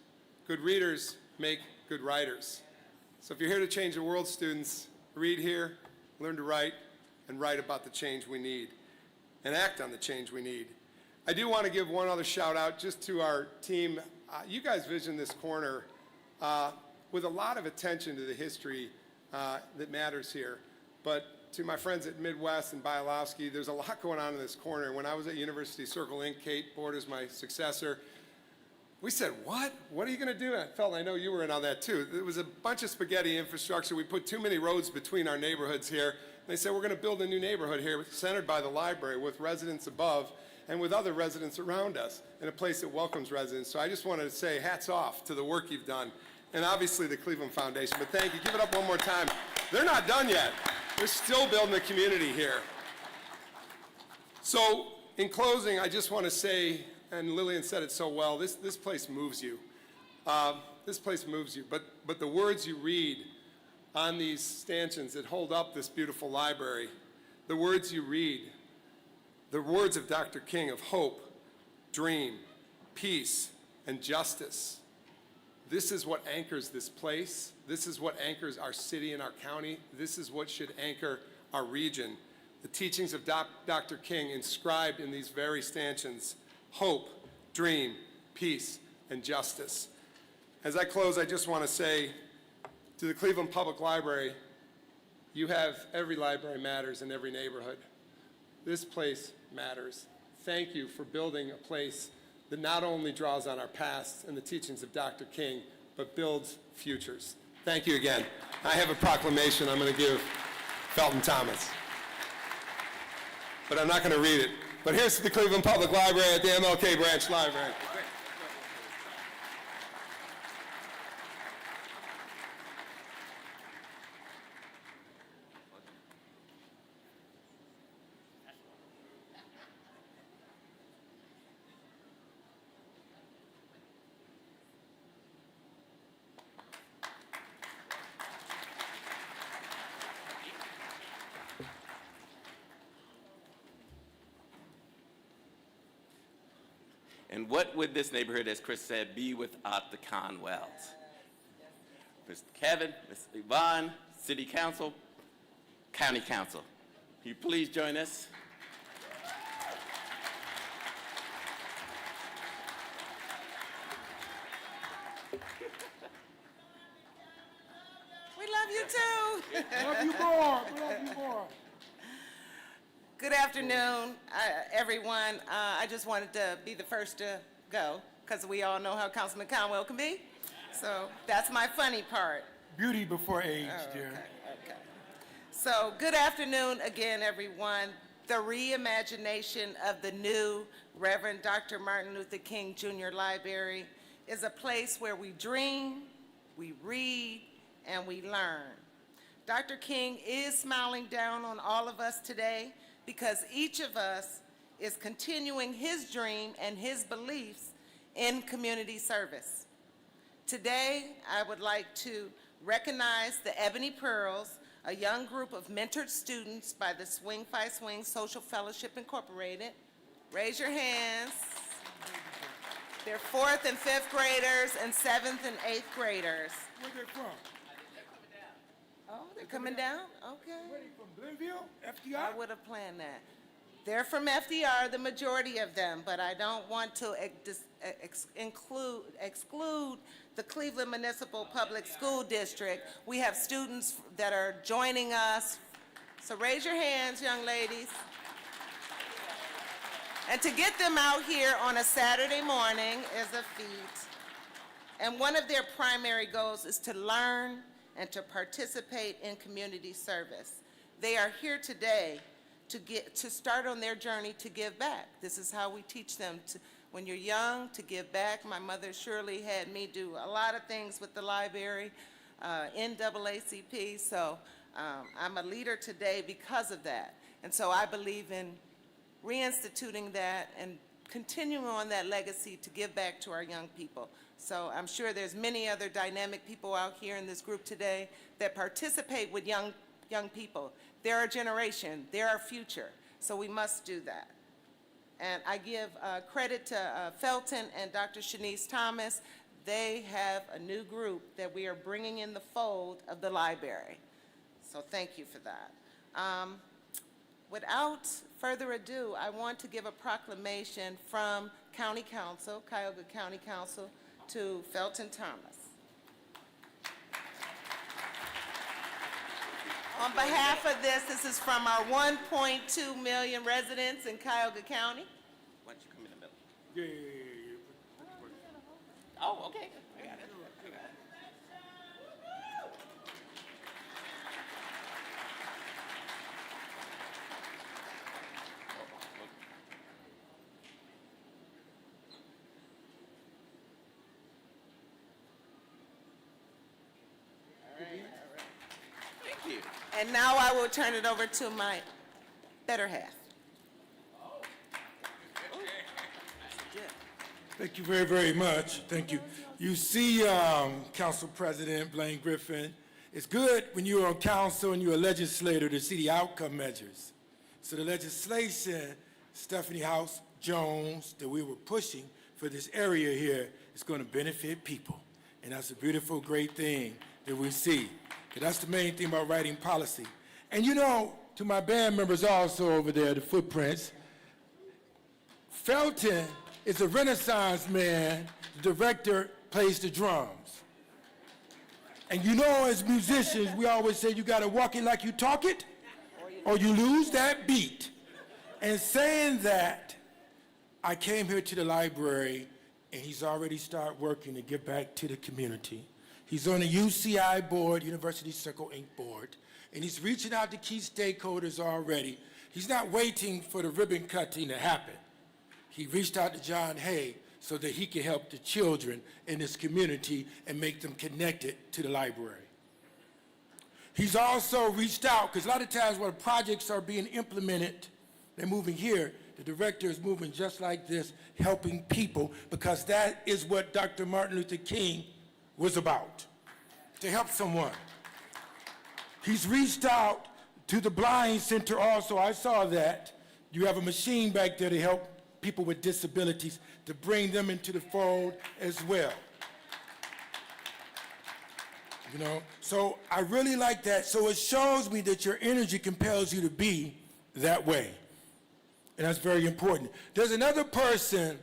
Good readers make good writers. So if you're here to change the world, students, read here, learn to write, and write about the change we need, and act on the change we need. I do want to give one other shout out just to our team. You guys vision this corner with a lot of attention to the history that matters here. But to my friends at Midwest and Bialowski, there's a lot going on in this corner. When I was at University Circle Inc., Kate Borders, my successor, we said, what? What are you going to do? I know you were in on that too. It was a bunch of spaghetti infrastructure. We put too many roads between our neighborhoods here. And they said, we're going to build a new neighborhood here centered by the library with residents above and with other residents around us in a place that welcomes residents. So I just wanted to say hats off to the work you've done, and obviously the Cleveland Foundation. But thank you. Give it up one more time. They're not done yet. They're still building a community here. So in closing, I just want to say, and Lillian said it so well, this place moves you. This place moves you. But the words you read on these stanchions that hold up this beautiful library, the words you read, the words of Dr. King of hope, dream, peace, and justice. This is what anchors this place. This is what anchors our city and our county. This is what should anchor our region. The teachings of Dr. King inscribed in these very stanchions: hope, dream, peace, and justice. As I close, I just want to say to the Cleveland Public Library, you have every library matters in every neighborhood. This place matters. Thank you for building a place that not only draws on our past and the teachings of Dr. King, but builds futures. Thank you again. I have a proclamation I'm going to give Felton Thomas. But I'm not going to read it. But here's to the Cleveland Public Library at the MLK Branch Library. And what would this neighborhood, as Chris said, be without the Conwells? Mr. Kevin, Ms. Yvonne, City Council, County Council. Will you please join us? We love you too. Love you more. Love you more. Good afternoon, everyone. I just wanted to be the first to go because we all know how Councilman Conwell can be. So that's my funny part. Beauty before age, dear. Okay. So good afternoon again, everyone. The reimagination of the new Reverend Dr. Martin Luther King Jr. Library is a place where we dream, we read, and we learn. Dr. King is smiling down on all of us today because each of us is continuing his dream and his beliefs in community service. Today, I would like to recognize the Ebony Pearls, a young group of mentored students by the Swing Fi Swing Social Fellowship Incorporated. Raise your hands. They're 4th and 5th graders and 7th and 8th graders. Where they from? Oh, they're coming down? Okay. Where they from, Glenville, FDR? I would have planned that. They're from FDR, the majority of them, but I don't want to exclude the Cleveland Municipal Public School District. We have students that are joining us. So raise your hands, young ladies. And to get them out here on a Saturday morning is a feat. And one of their primary goals is to learn and to participate in community service. They are here today to start on their journey to give back. This is how we teach them to, when you're young, to give back. My mother Shirley had me do a lot of things with the library, NAACP, so I'm a leader today because of that. And so I believe in reinstituting that and continuing on that legacy to give back to our young people. So I'm sure there's many other dynamic people out here in this group today that participate with young people. They're our generation, they're our future, so we must do that. And I give credit to Felton and Dr. Shanice Thomas. They have a new group that we are bringing in the fold of the library. So thank you for that. Without further ado, I want to give a proclamation from County Council, Cuyahoga County Council, to Felton Thomas. On behalf of this is from our 1.2 million residents in Cuyahoga County. Why don't you come in the middle? Yeah. Oh, okay. I got it. Thank you. And now I will turn it over to my better half. Thank you very, very much. Thank you. You see, Council President Blaine Griffin, it's good when you're on council and you're a legislator to see the outcome measures. So the legislation, Stephanie House Jones, that we were pushing for this area here is going to benefit people. And that's a beautiful, great thing that we see. And that's the main thing about writing policy. And you know, to my band members also over there, the Footprints, Felton is a Renaissance man. The director plays the drums. And you know, as musicians, we always say you gotta walk it like you talk it, or you lose that beat. And saying that, I came here to the library, and he's already started working to give back to the community. He's on the UCI board, University Circle Inc. board, and he's reaching out to key stakeholders already. He's not waiting for the ribbon cutting to happen. He reached out to John Hay so that he could help the children in this community and make them connected to the library. He's also reached out, because a lot of times when projects are being implemented, they're moving here, the director is moving just like this, helping people, because that is what Dr. Martin Luther King was about, to help someone. He's reached out to the Blind Center also. I saw that. You have a machine back there to help people with disabilities, to bring them into the fold as well. You know, so I really like that. So it shows me that your energy compels you to be that way. And that's very important. There's another person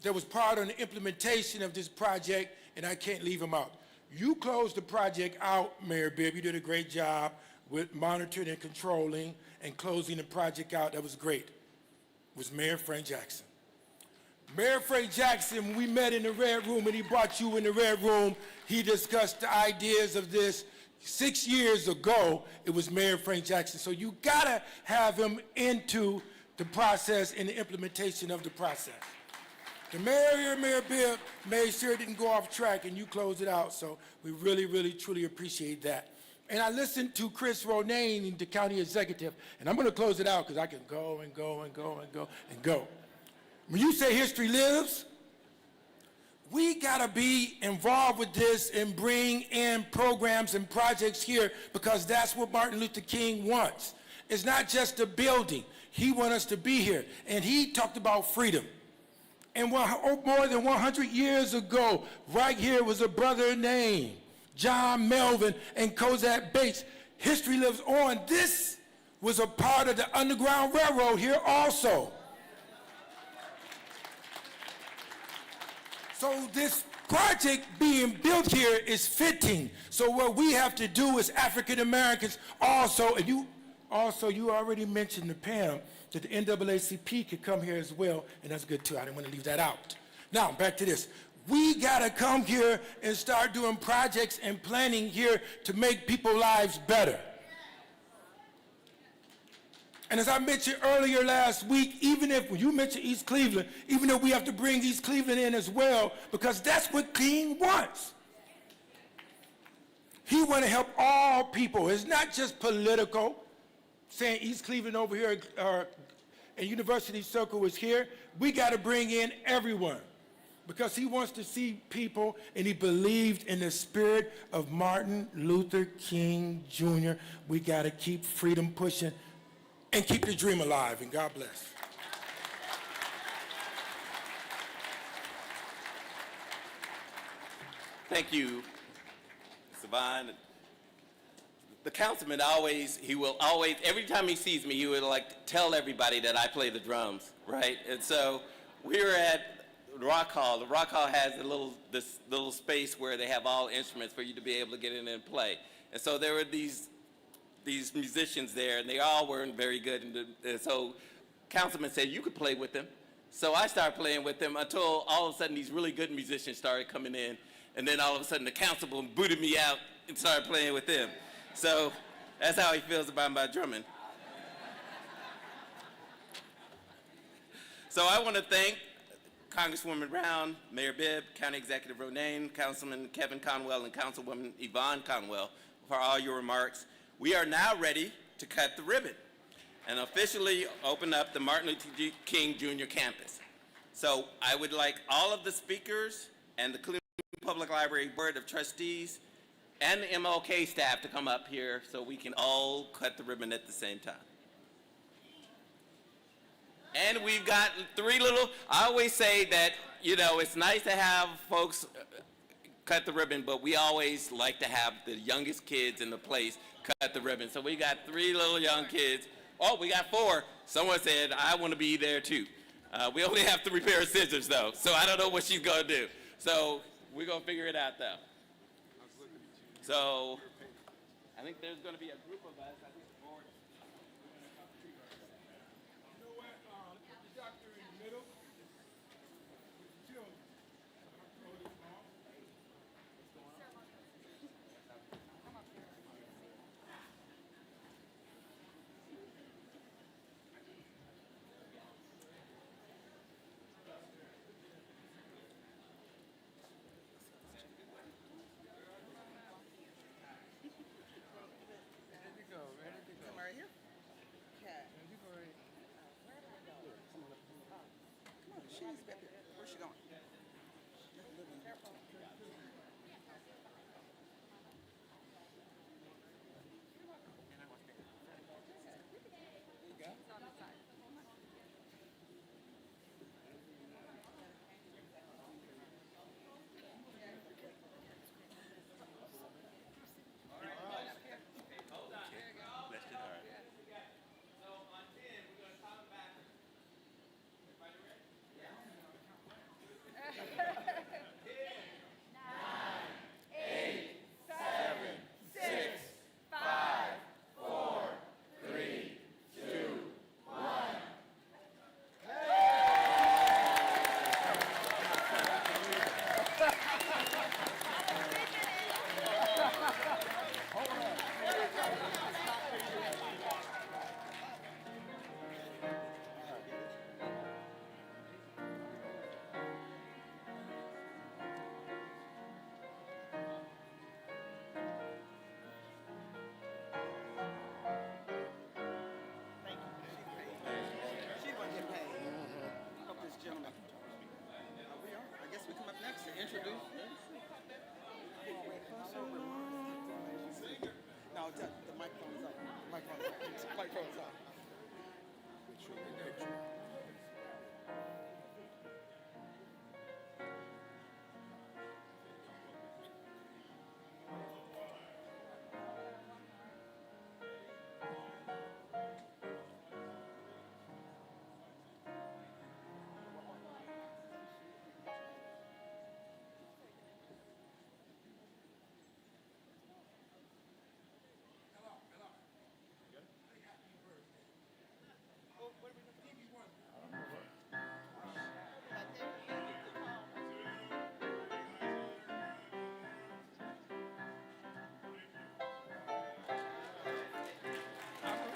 that was part of the implementation of this project, and I can't leave him out. You closed the project out, Mayor Bibb. You did a great job with monitoring and controlling and closing the project out. That was great. It was Mayor Frank Jackson. Mayor Frank Jackson, when we met in the Red Room and he brought you in the Red Room, he discussed the ideas of this. 6 years ago, it was Mayor Frank Jackson. So you gotta have him into the process and the implementation of the process. The mayor, Mayor Bibb, made sure it didn't go off track, and you closed it out, so we really, really, truly appreciate that. And I listened to Chris Ronayne, the county executive, and I'm going to close it out because I can go and go and go and go and go. When you say history lives, we got to be involved with this and bring in programs and projects here because that's what Martin Luther King wants. It's not just a building. He wants us to be here. And he talked about freedom. And more than 100 years ago, right here was a brother named John Melvin and Cosette Bates. History lives on. This was a part of the Underground Railroad here also. So this project being built here is fitting. So what we have to do as African Americans also, and you already mentioned to Pam that the NAACP could come here as well, and that's good too. I didn't want to leave that out. Now, back to this. We got to come here and start doing projects and planning here to make people's lives better. And as I mentioned earlier last week, even if, when you mentioned East Cleveland, even though we have to bring East Cleveland in as well, because that's what King wants. He wants to help all people. It's not just political, saying East Cleveland over here and University Circle is here. We got to bring in everyone because he wants to see people, and he believed in the spirit of Martin Luther King Jr. We got to keep freedom pushing and keep the dream alive, and God bless. Thank you, Savon. The councilman will always, every time he sees me, he would like tell everybody that I play the drums, right? And so we were at Rock Hall. The Rock Hall has this little space where they have all instruments for you to be able to get in and play. And so there were these musicians there, and they all weren't very good. And so councilman said, you could play with them. So I started playing with them until all of a sudden these really good musicians started coming in. And then all of a sudden the councilman booted me out and started playing with them. So that's how he feels about my drumming. So I want to thank Congresswoman Brown, Mayor Bibb, County Executive Ronayne, Councilman Kevin Conwell, and Councilwoman Yvonne Conwell for all your remarks. We are now ready to cut the ribbon and officially open up the Martin Luther King Jr. campus. So I would like all of the speakers and the Cleveland Public Library Board of Trustees and the MLK staff to come up here so we can all cut the ribbon at the same time. And we've got I always say that, you know, it's nice to have folks cut the ribbon, but we always like to have the youngest kids in the place cut the ribbon. So we got 3 little young kids. Oh, we got 4. Someone said, I want to be there too. We only have 3 pair of scissors though, so I don't know what she's gonna do. So we're gonna figure it out though. So I think there's gonna be a group of us. I think the board. You know what? The doctor in the middle. Ready?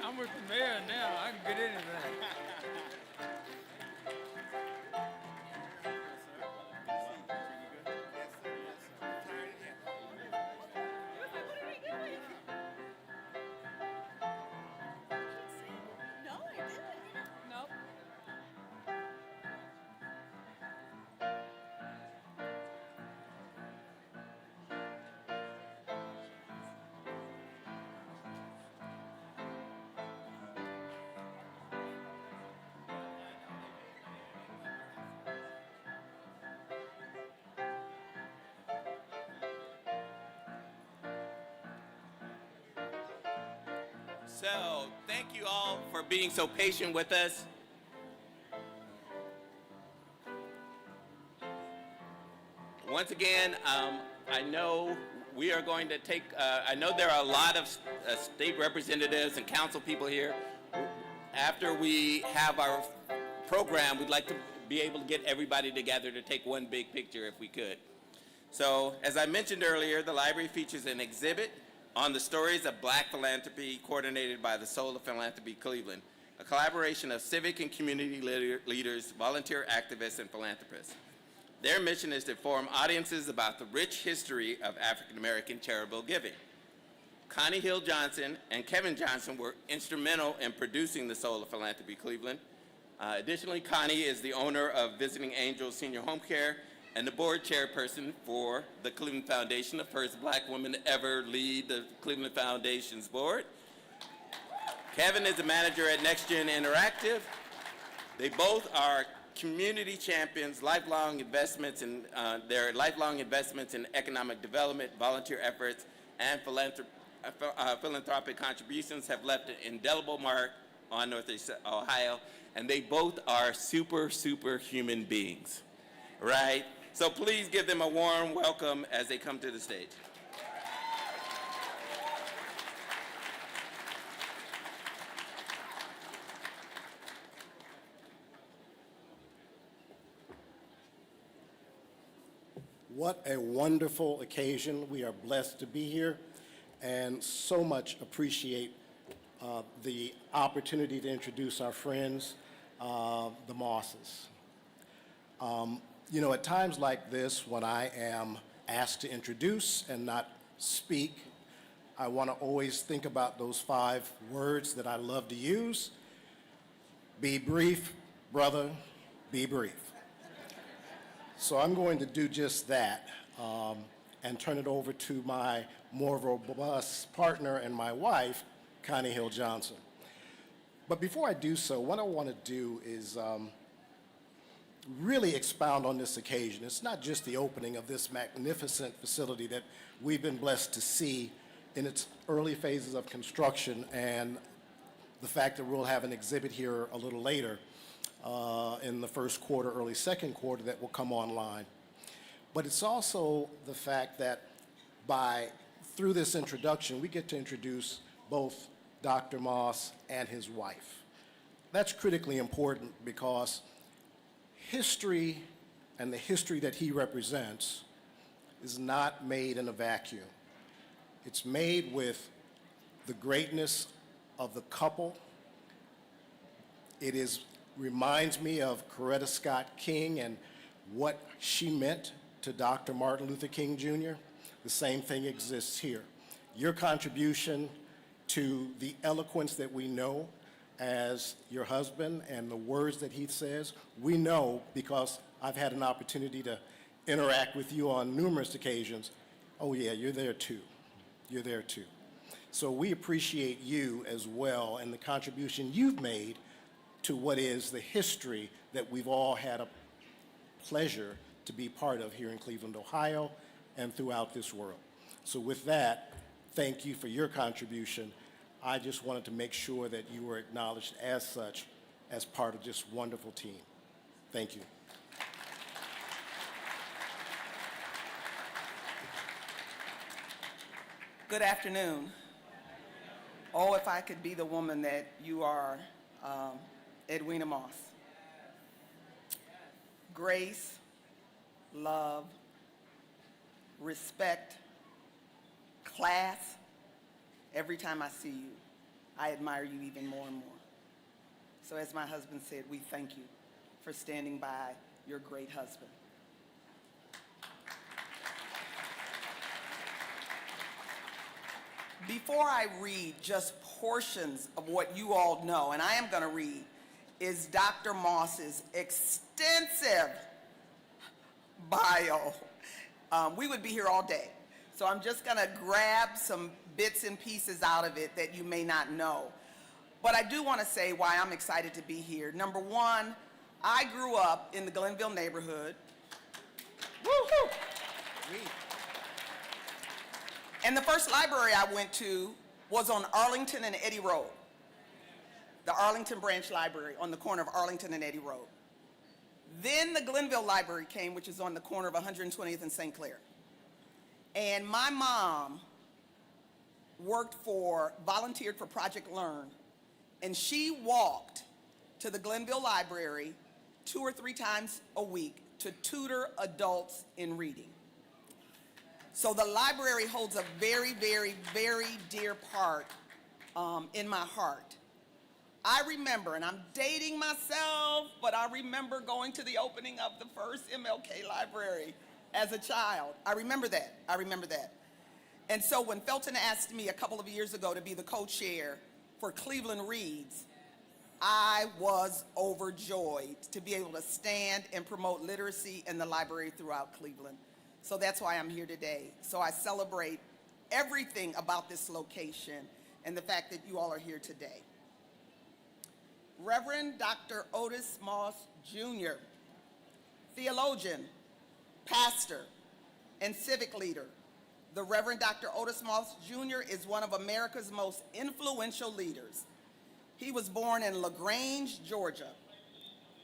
I'm with the mayor now. I can get anything. So, thank you all for being so patient with us. Once again, I know we are going to take, I know there are a lot of state representatives and council people here. After we have our program, we'd like to be able to get everybody together to take one big picture if we could. So, as I mentioned earlier, the library features an exhibit on the stories of Black philanthropy coordinated by the Soul of Philanthropy Cleveland, a collaboration of civic and community leaders, volunteer activists, and philanthropists. Their mission is to inform audiences about the rich history of African American charitable giving. Connie Hill Johnson and Kevin Johnson were instrumental in producing the Soul of Philanthropy Cleveland. Additionally, Connie is the owner of Visiting Angels Senior Home Care and the board chairperson for the Cleveland Foundation, the first Black woman to ever lead the Cleveland Foundation's board. Kevin is the manager at Next Gen Interactive. They both are community champions, lifelong investments in their lifelong investments in economic development, volunteer efforts, and philanthropic contributions have left an indelible mark on Northeast Ohio, and they both are super human beings, right? So please give them a warm welcome as they come to the stage. What a wonderful occasion. We are blessed to be here and so much appreciate the opportunity to introduce our friends, the Mosses. You know, at times like this, when I am asked to introduce and not speak, I want to always think about those 5 words that I love to use. Be brief, brother, be brief. So I'm going to do just that and turn it over to my more robust partner and my wife, Connie Hill Johnson. But before I do so, what I want to do is really expound on this occasion. It's not just the opening of this magnificent facility that we've been blessed to see in its early phases of construction and the fact that we'll have an exhibit here a little later in the first quarter, early second quarter that will come online. But it's also the fact that through this introduction, we get to introduce both Dr. Moss and his wife. That's critically important because history and the history that he represents is not made in a vacuum. It's made with the greatness of the couple. It reminds me of Coretta Scott King and what she meant to Dr. Martin Luther King Jr. The same thing exists here. Your contribution to the eloquence that we know as your husband and the words that he says, we know because I've had an opportunity to interact with you on numerous occasions. Oh yeah, you're there too. You're there too. So we appreciate you as well and the contribution you've made to what is the history that we've all had a pleasure to be part of here in Cleveland, Ohio, and throughout this world. So with that, thank you for your contribution. I just wanted to make sure that you were acknowledged as such, as part of this wonderful team. Thank you. Good afternoon. Oh, if I could be the woman that you are, Edwina Moss. Grace, love, respect, class. Every time I see you, I admire you even more and more. So as my husband said, we thank you for standing by your great husband. Before I read just portions of what you all know, and I am going to read, is Dr. Moss's extensive bio. We would be here all day. So I'm just going to grab some bits and pieces out of it that you may not know. But I do want to say why I'm excited to be here. Number one, I grew up in the Glenville neighborhood. Woo-hoo! And the first library I went to was on Arlington and Eddy Road, the Arlington Branch Library on the corner of Arlington and Eddy Road. Then the Glenville Library came, which is on the corner of 120th and St. Clair. And my mom volunteered for Project Learn, and she walked to the Glenville Library 2 or 3 times a week to tutor adults in reading. So the library holds a very, very, very dear part in my heart. I remember, and I'm dating myself, but I remember going to the opening of the first MLK library as a child. I remember that. And so when Felton asked me a couple of years ago to be the co-chair for Cleveland Reads, I was overjoyed to be able to stand and promote literacy in the library throughout Cleveland. So that's why I'm here today. So I celebrate everything about this location and the fact that you all are here today. Reverend Dr. Otis Moss Jr., theologian, pastor, and civic leader. The Reverend Dr. Otis Moss Jr. is one of America's most influential leaders. He was born in LaGrange, Georgia.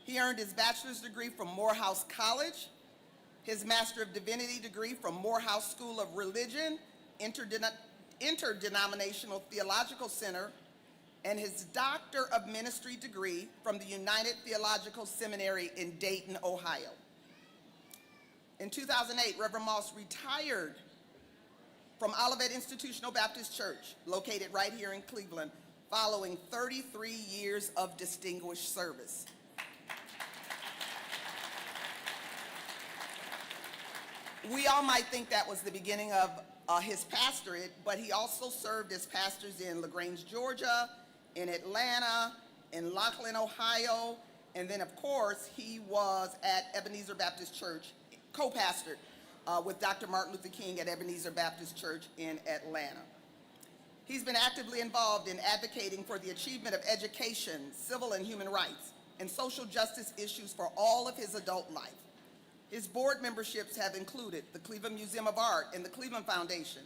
He earned his bachelor's degree from Morehouse College, his Master of Divinity degree from Morehouse School of Religion, Interdenominational Theological Center, and his Doctor of Ministry degree from the United Theological Seminary in Dayton, Ohio. In 2008, Reverend Moss retired from Olivet Institutional Baptist Church, located right here in Cleveland, following 33 years of distinguished service. We all might think that was the beginning of his pastorate, but he also served as pastors in LaGrange, Georgia, in Atlanta, in Laughlin, Ohio, and then of course he was at Ebenezer Baptist Church, co-pastored with Dr. Martin Luther King at Ebenezer Baptist Church in Atlanta. He's been actively involved in advocating for the achievement of education, civil and human rights, and social justice issues for all of his adult life. His board memberships have included the Cleveland Museum of Art and the Cleveland Foundation.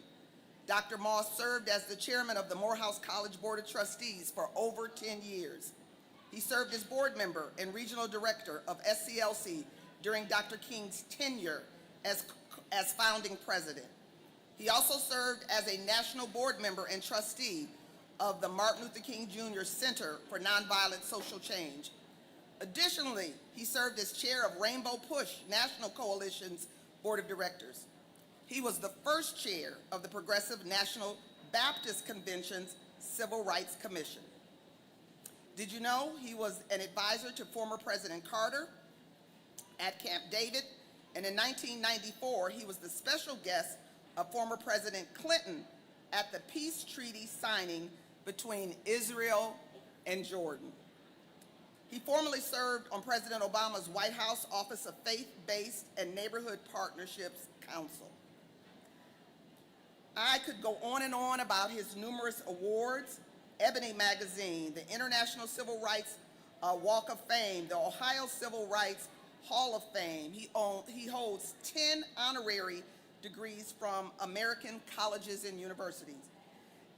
Dr. Moss served as the chairman of the Morehouse College Board of Trustees for over 10 years. He served as board member and regional director of SCLC during Dr. King's tenure as founding president. He also served as a national board member and trustee of the Martin Luther King Jr. Center for Nonviolent Social Change. Additionally, he served as chair of Rainbow Push National Coalition's board of directors. He was the first chair of the Progressive National Baptist Convention's Civil Rights Commission. Did you know he was an advisor to former President Carter at Camp David? And in 1994, he was the special guest of former President Clinton at the peace treaty signing between Israel and Jordan. He formerly served on President Obama's White House Office of Faith-Based and Neighborhood Partnerships Council. I could go on and on about his numerous awards. Ebony Magazine, the International Civil Rights Walk of Fame, the Ohio Civil Rights Hall of Fame. He holds 10 honorary degrees from American colleges and universities.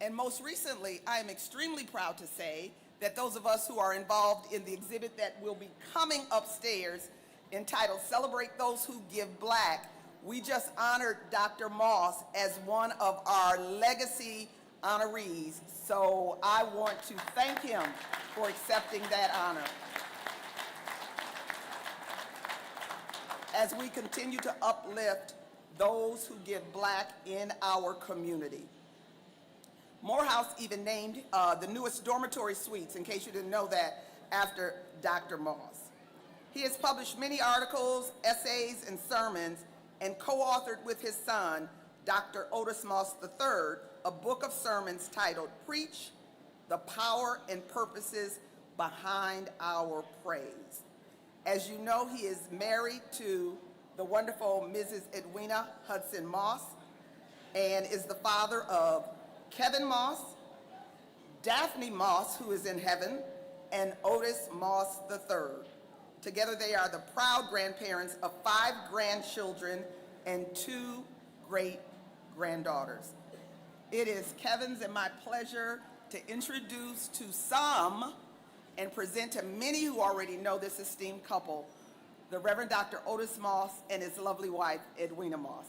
And most recently, I am extremely proud to say that those of us who are involved in the exhibit that will be coming upstairs entitled Celebrate Those Who Give Black, we just honored Dr. Moss as one of our legacy honorees. So I want to thank him for accepting that honor. As we continue to uplift those who give black in our community. Morehouse even named the newest dormitory suites, in case you didn't know that, after Dr. Moss. He has published many articles, essays, and sermons, and co-authored with his son, Dr. Otis Moss III, a book of sermons titled Preach, the Power and Purposes Behind Our Praise. As you know, he is married to the wonderful Mrs. Edwina Hudson Moss and is the father of Kevin Moss, Daphne Moss, who is in heaven, and Otis Moss III. Together they are the proud grandparents of 5 grandchildren and 2 great-granddaughters. It is Kevin's and my pleasure to introduce to some and present to many who already know this esteemed couple, the Reverend Dr. Otis Moss and his lovely wife, Edwina Moss.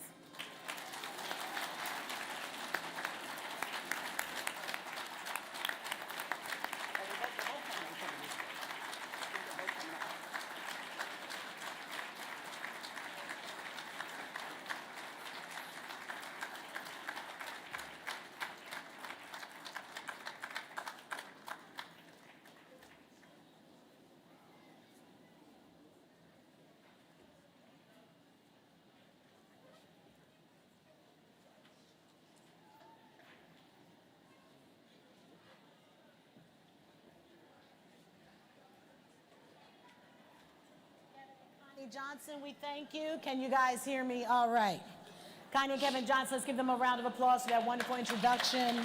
Johnson, we thank you. Can you guys hear me? All right. Connie and Kevin Johnson, let's give them a round of applause for that wonderful introduction.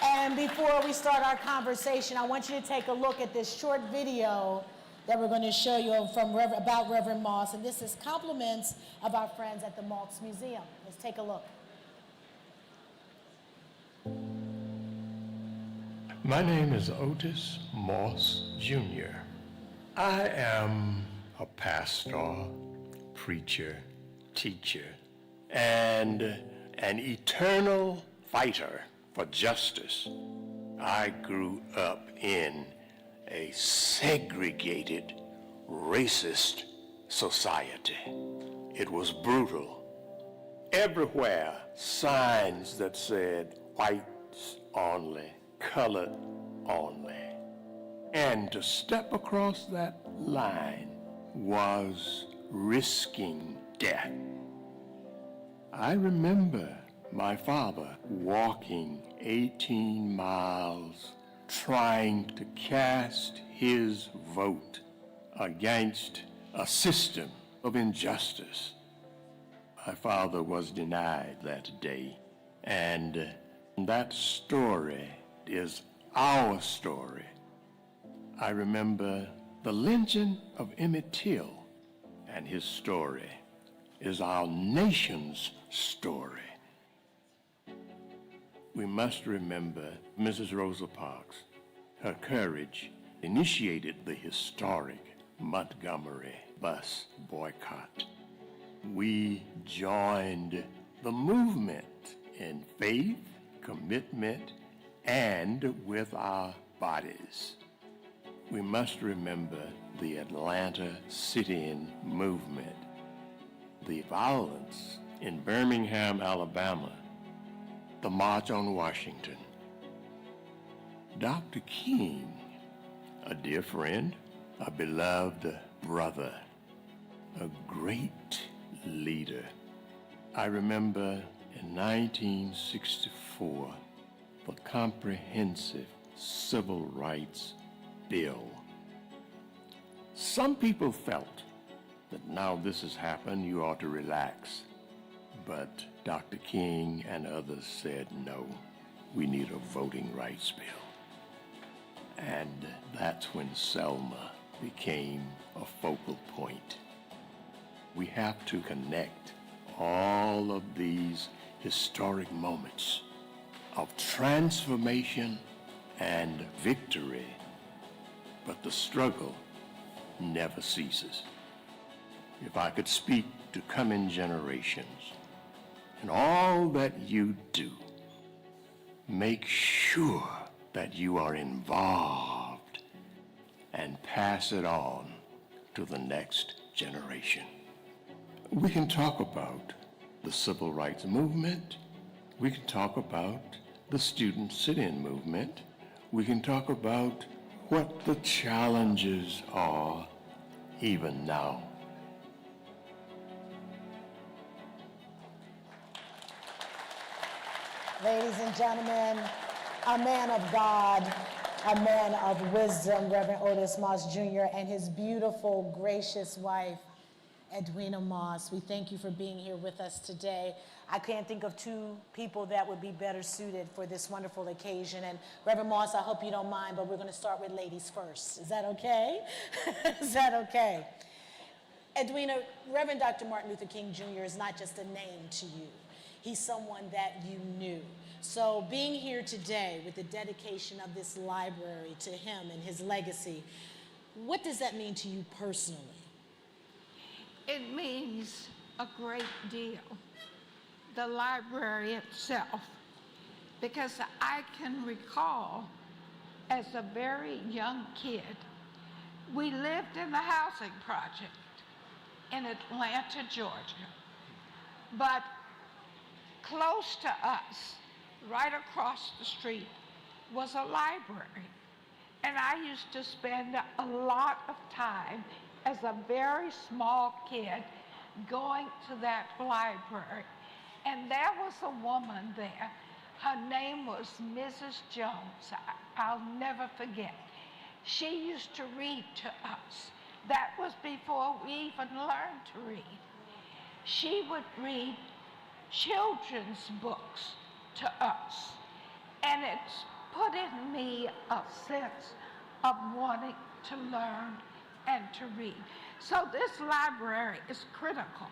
And before we start our conversation, I want you to take a look at this short video that we're going to show you about Reverend Moss. And this is compliments of our friends at the Maltz Museum. Let's take a look. My name is Otis Moss, Jr. I am a pastor, preacher, teacher, and an eternal fighter for justice. I grew up in a segregated, racist society. It was brutal. Everywhere, signs that said whites only, colored only. And to step across that line was risking death. I remember my father walking 18 miles trying to cast his vote against a system of injustice. My father was denied that day, and that story is our story. I remember the lynching of Emmett Till, and his story is our nation's story. We must remember Mrs. Rosa Parks. Her courage initiated the historic Montgomery bus boycott. We joined the movement in faith, commitment, and with our bodies. We must remember the Atlanta sit-in movement, the violence in Birmingham, Alabama, the March on Washington. Dr. King, a dear friend, a beloved brother, a great leader. I remember in 1964, the Comprehensive Civil Rights Bill. Some people felt that now this has happened, you ought to relax. But Dr. King and others said, no, we need a voting rights bill. And that's when Selma became a focal point. We have to connect all of these historic moments of transformation and victory, but the struggle never ceases. If I could speak to coming generations, in all that you do, make sure that you are involved and pass it on to the next generation. We can talk about the civil rights movement. We can talk about the student sit-in movement. We can talk about what the challenges are even now. Ladies and gentlemen, a man of God, a man of wisdom, Reverend Otis Moss Jr., and his beautiful, gracious wife, Edwina Moss. We thank you for being here with us today. I can't think of two people that would be better suited for this wonderful occasion. And Reverend Moss, I hope you don't mind, but we're going to start with ladies first. Is that okay? Is that okay? Edwina, Reverend Dr. Martin Luther King Jr. is not just a name to you. He's someone that you knew. So being here today with the dedication of this library to him and his legacy, what does that mean to you personally? It means a great deal, the library itself, because I can recall as a very young kid, we lived in the housing project in Atlanta, Georgia, but close to us, right across the street, was a library. And I used to spend a lot of time as a very small kid going to that library. And there was a woman there. Her name was Mrs. Jones. I'll never forget. She used to read to us. That was before we even learned to read. She would read children's books to us. And it's put in me a sense of wanting to learn and to read. So this library is critical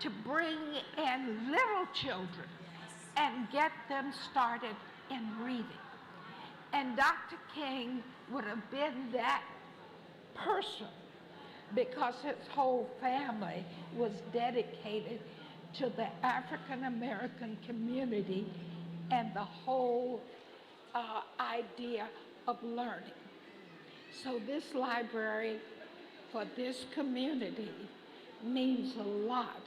to bring in little children and get them started in reading. And Dr. King would have been that person because his whole family was dedicated to the African American community and the whole idea of learning. So this library for this community means a lot,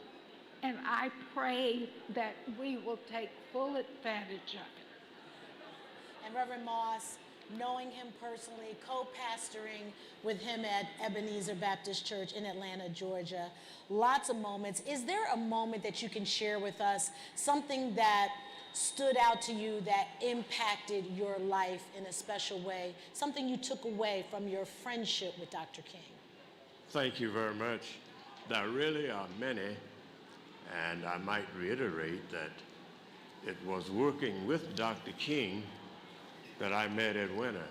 and I pray that we will take full advantage of it. And Reverend Moss, knowing him personally, co-pastoring with him at Ebenezer Baptist Church in Atlanta, Georgia, lots of moments. Is there a moment that you can share with us, something that stood out to you that impacted your life in a special way, something you took away from your friendship with Dr. King? Thank you very much. There really are many, and I might reiterate that it was working with Dr. King that I met Edwina.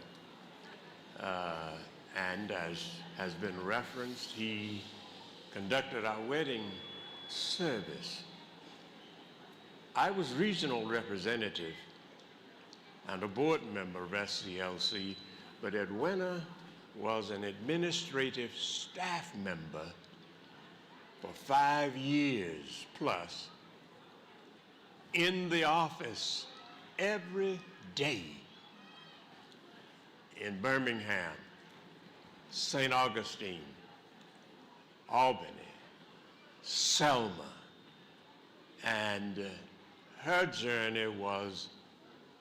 And as has been referenced, he conducted our wedding service. I was regional representative and a board member of SCLC, but Edwina was an administrative staff member for 5 years plus in the office every day in Birmingham, St. Augustine, Albany, Selma, and her journey was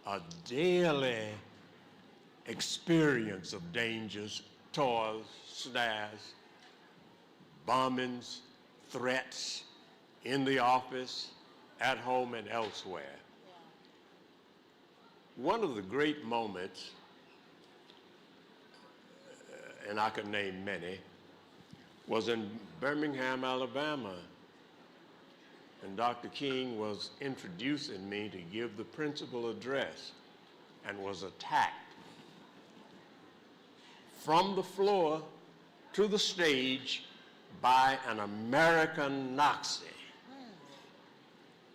a daily experience of dangers, toils, snares, bombings, threats in the office, at home, and elsewhere. One of the great moments, and I could name many, was in Birmingham, Alabama. And Dr. King was introducing me to give the principal address and was attacked from the floor to the stage by an American Nazi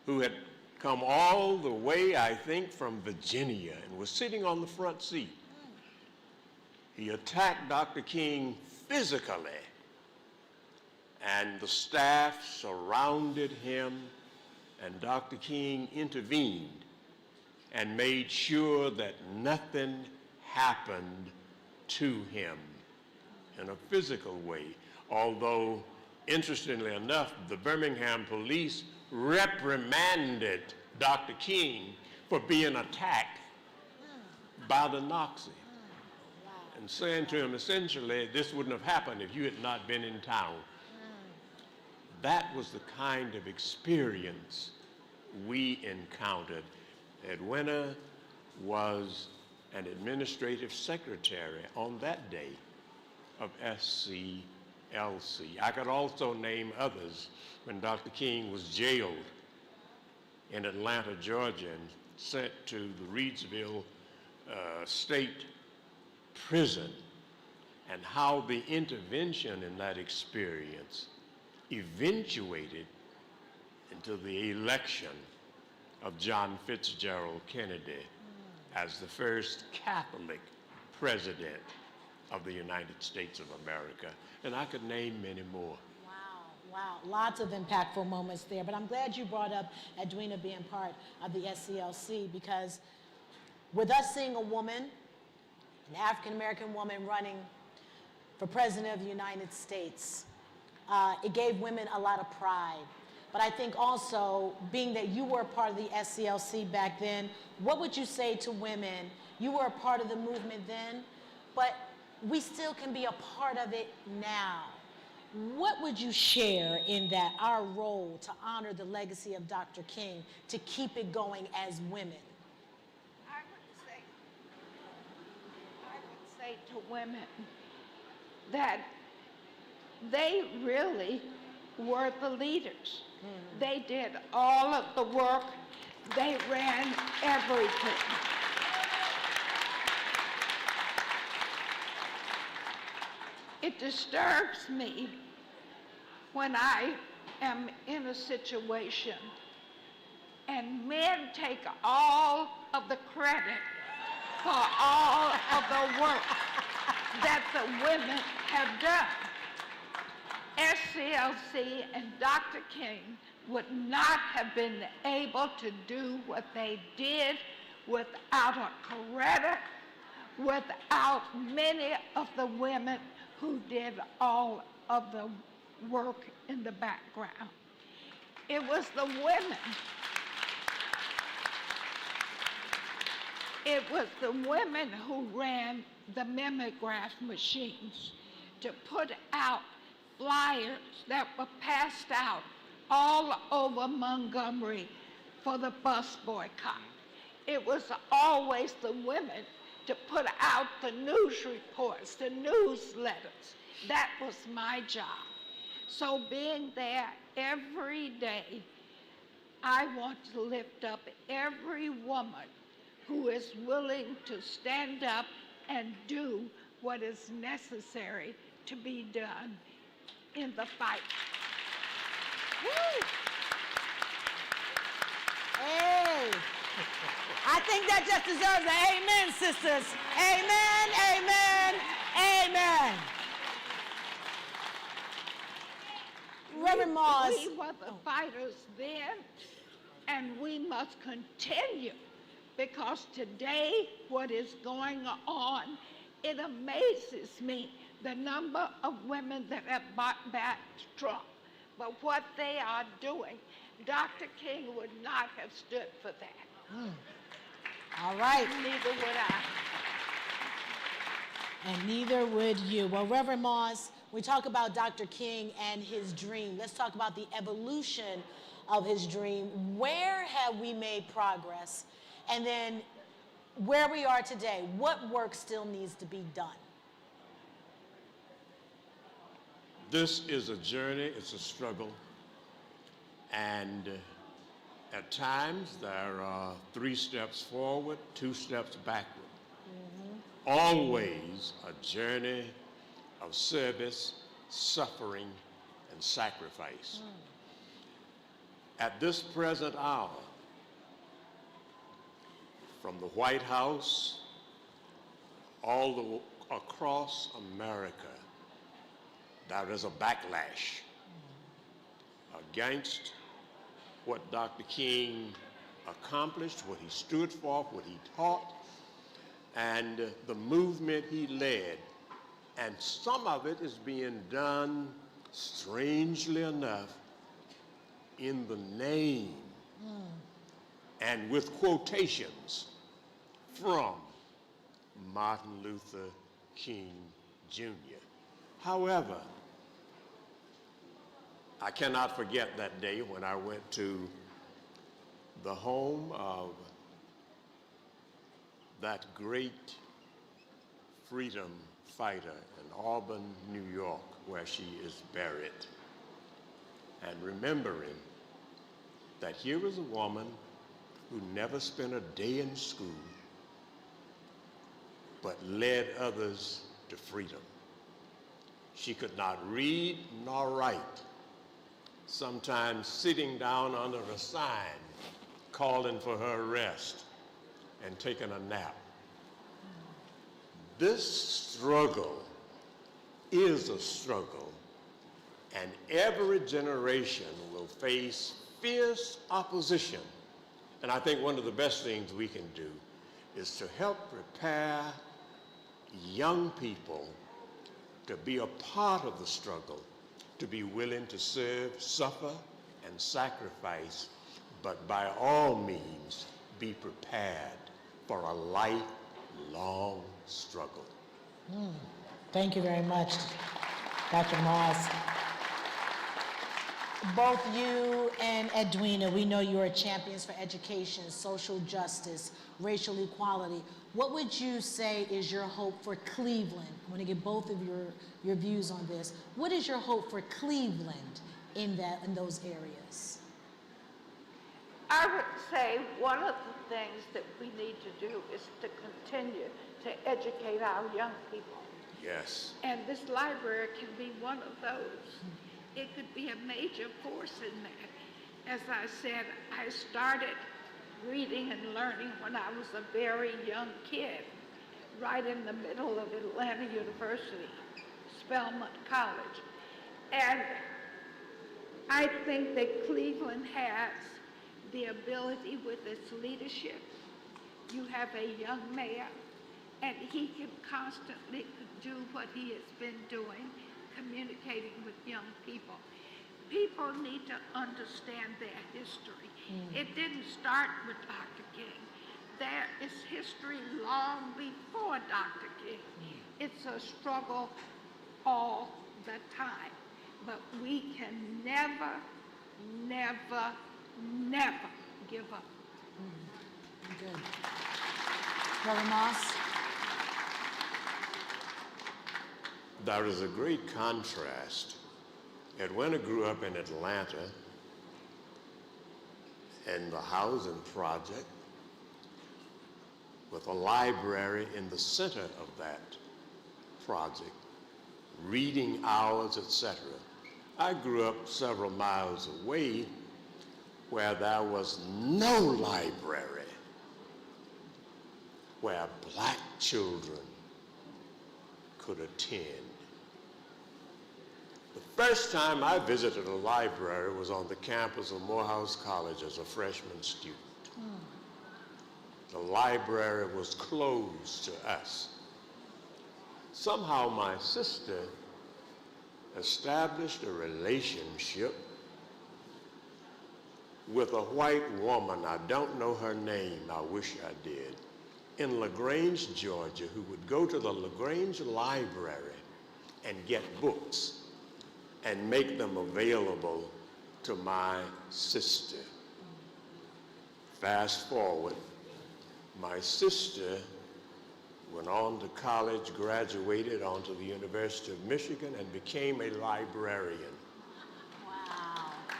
who had come all the way, I think, from Virginia and was sitting on the front seat. He attacked Dr. King physically, and the staff surrounded him, and Dr. King intervened and made sure that nothing happened to him in a physical way. Although, interestingly enough, the Birmingham police reprimanded Dr. King for being attacked by the Nazi and saying to him, essentially, this wouldn't have happened if you had not been in town. That was the kind of experience we encountered. Edwina was an administrative secretary on that day of SCLC. I could also name others when Dr. King was jailed in Atlanta, Georgia, and sent to the Reidsville State Prison, and how the intervention in that experience eventuated into the election of John Fitzgerald Kennedy as the first Catholic president of the United States of America. And I could name many more. Wow, lots of impactful moments there. But I'm glad you brought up Edwina being part of the SCLC, because with us seeing a woman, an African-American woman running for president of the United States, it gave women a lot of pride. But I think also, being that you were a part of the SCLC back then, what would you say to women? You were a part of the movement then, but we still can be a part of it now. What would you share in that, our role to honor the legacy of Dr. King, to keep it going as women? I would say to women that they really were the leaders. They did all of the work. They ran everything. It disturbs me when I am in a situation and men take all of the credit for all of the work that the women have done. SCLC and Dr. King would not have been able to do what they did without a Coretta, without many of the women who did all of the work in the background. It was the women. It was the women who ran the mimeograph machines to put out flyers that were passed out all over Montgomery for the bus boycott. It was always the women to put out the news reports, the newsletters. That was my job. So being there every day, I want to lift up every woman who is willing to stand up and do what is necessary to be done in the fight. Woo! Hey, I think that just deserves an amen, sisters. Amen, amen, amen. Reverend Moss. We were the fighters then, and we must continue, because today what is going on, it amazes me, the number of women that have bought back Trump. But what they are doing, Dr. King would not have stood for that. All right. Neither would I. And neither would you. Well, Reverend Moss, we talk about Dr. King and his dream. Let's talk about the evolution of his dream. Where have we made progress? And then where we are today, what work still needs to be done? This is a journey, it's a struggle, and at times there are 3 steps forward, 2 steps backward. always a journey of service, suffering, and sacrifice. At this present hour, from the White House all across America, there is a backlash against what Dr. King accomplished, what he stood for, what he taught, and the movement he led. And some of it is being done, strangely enough, in the name and with quotations from Martin Luther King Jr. However, I cannot forget that day when I went to the home of that great freedom fighter in Auburn, New York, where she is buried, and remembering that here was a woman who never spent a day in school, but led others to freedom. She could not read nor write, sometimes sitting down under a sign calling for her arrest and taking a nap. This struggle is a struggle, and every generation will face fierce opposition. And I think one of the best things we can do is to help prepare young people to be a part of the struggle, to be willing to serve, suffer, and sacrifice, but by all means, be prepared for a lifelong struggle. Thank you very much, Dr. Moss. Both you and Edwina, we know you are champions for education, social justice, racial equality. What would you say is your hope for Cleveland? I want to get both of your views on this. What is your hope for Cleveland in those areas? I would say one of the things that we need to do is to continue to educate our young people. Yes. And this library can be one of those. It could be a major force in that. As I said, I started reading and learning when I was a very young kid, right in the middle of Atlanta University, Spelman College. And I think that Cleveland has the ability with its leadership. You have a young mayor, and he can constantly do what he has been doing, communicating with young people. People need to understand their history. It didn't start with Dr. King. There is history long before Dr. King. It's a struggle all the time. But we can never, never, never give up. Good. Brother Moss? There is a great contrast. Edwina grew up in Atlanta in the housing project with a library in the center of that project, reading hours, etc. I grew up several miles away where there was no library, where black children could attend. The first time I visited a library was on the campus of Morehouse College as a freshman student. The library was closed to us. Somehow my sister established a relationship with a white woman, I don't know her name, I wish I did, in LaGrange, Georgia, who would go to the LaGrange Library and get books and make them available to my sister. Fast forward, my sister went on to college, graduated onto the University of Michigan, and became a librarian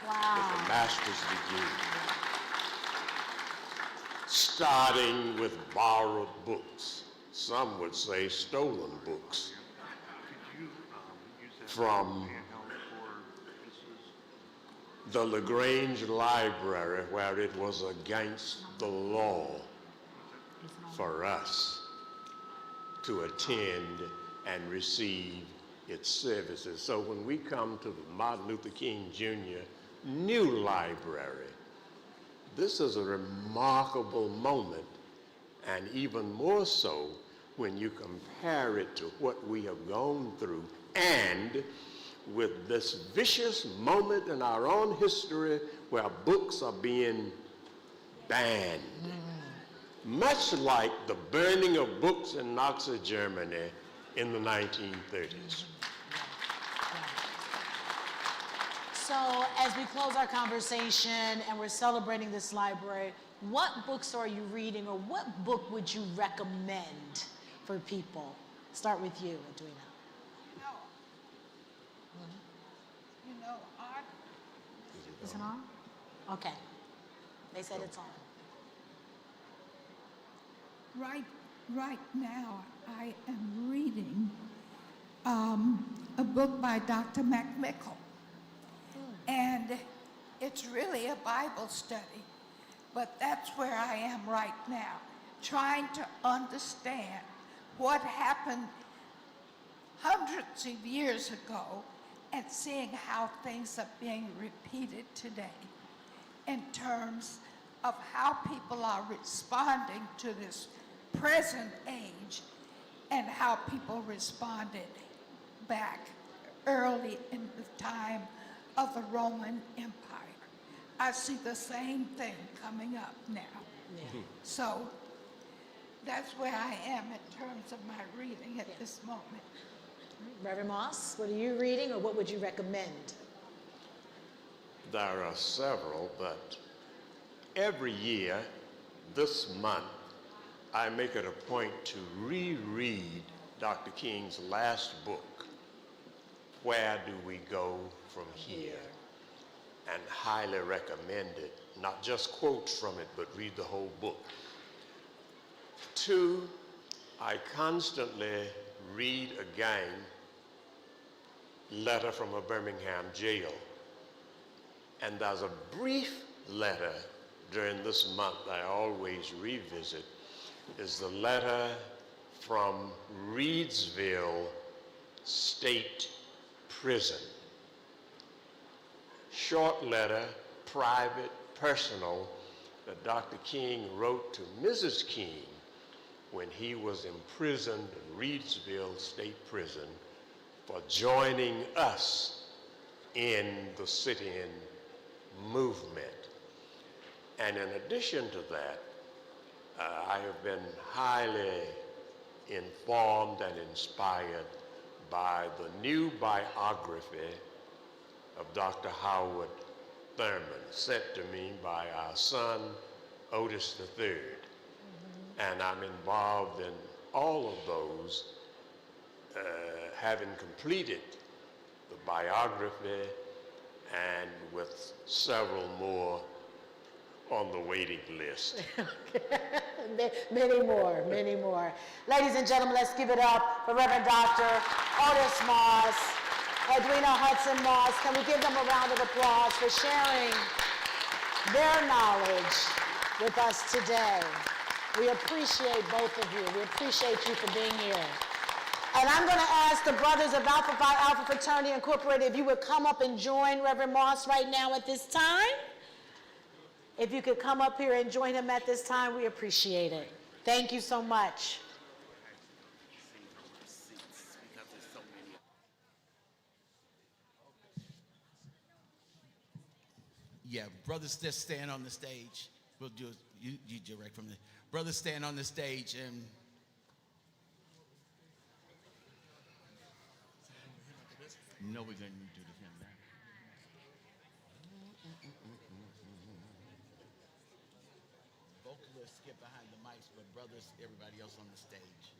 with a master's degree, starting with borrowed books, some would say stolen books from the LaGrange Library, where it was against the law for us to attend and receive its services. So when we come to the Martin Luther King Jr. new library, this is a remarkable moment, and even more so when you compare it to what we have gone through, and with this vicious moment in our own history where books are being banned. Much like the burning of books in Nazi Germany in the 1930s. So as we close our conversation and we're celebrating this library, what books are you reading, or what book would you recommend for people? Start with you, Edwina. Is it on? Okay. They said it's on. Right now, I am reading a book by Dr. McMichael. And it's really a Bible study, but that's where I am right now, trying to understand what happened hundreds of years ago and seeing how things are being repeated today in terms of how people are responding to this present age and how people responded back early in the time of the Roman Empire. I see the same thing coming up now. Yeah. So that's where I am in terms of my reading at this moment. Reverend Moss, what are you reading, or what would you recommend? There are several, but every year, this month, I make it a point to reread Dr. King's last book, Where Do We Go From Here? And highly recommend it. Not just quotes from it, but read the whole book. 2, I constantly read again Letter from a Birmingham Jail. And there's a brief letter during this month I always revisit, is the letter from Reedsville State Prison. Short letter, private, personal, that Dr. King wrote to Mrs. King when he was imprisoned in Reedsville State Prison for joining us in the sit-in movement. And in addition to that, I have been highly informed and inspired by the new biography of Dr. Howard Thurman, sent to me by our son, Otis III. And I'm involved in all of those, having completed the biography and with several more on the waiting list. Many more, many more. Ladies and gentlemen, let's give it up for Reverend Dr. Otis Moss, Edwina Hudson Moss. Can we give them a round of applause for sharing their knowledge with us today? We appreciate both of you. We appreciate you for being here. And I'm going to ask the brothers of Alpha Phi Alpha Fraternity Incorporated if you would come up and join Reverend Moss right now at this time. If you could come up here and join him at this time, we appreciate it. Thank you so much. Yeah, brothers just stand on the stage. We'll do it, you direct from the, brothers stand on the stage and no, we're going to do the hymn now. Vocalists get behind the mics, but brothers, everybody else on the stage.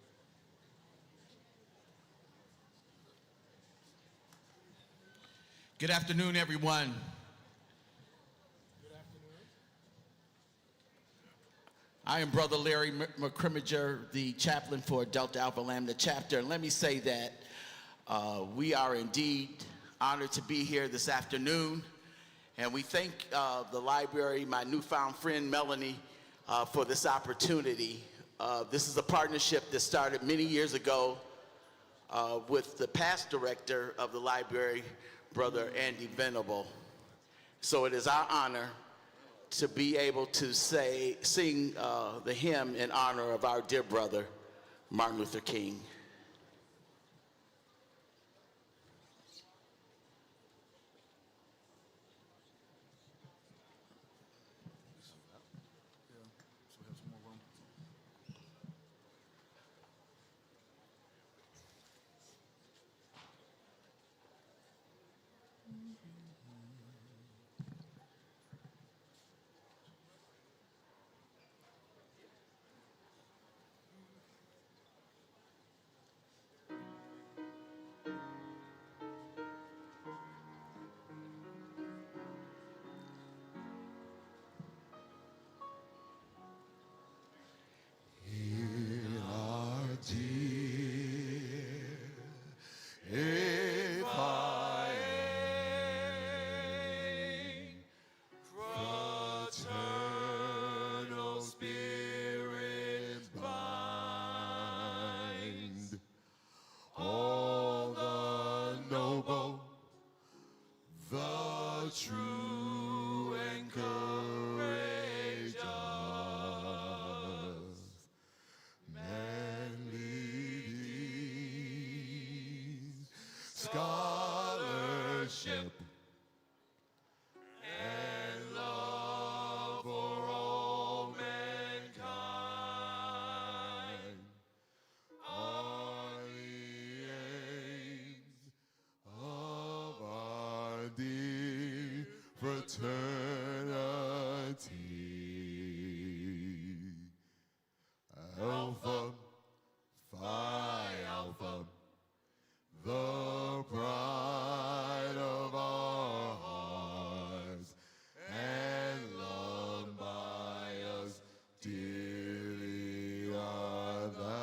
Good afternoon, everyone. I am Brother Larry McCrimmager, the chaplain for Delta Alpha Lambda chapter. And let me say that we are indeed honored to be here this afternoon. And we thank the library, my newfound friend Melanie, for this opportunity. This is a partnership that started many years ago with the past director of the library, Brother Andy Venable. So it is our honor to be able to sing the hymn in honor of our dear brother, Martin Luther King. True and courageous, manly deeds, scholarship, and love for all mankind are the aims of our dear fraternity. Alpha, Phi Alpha, the pride of our hearts, and loved by us dearly art thou.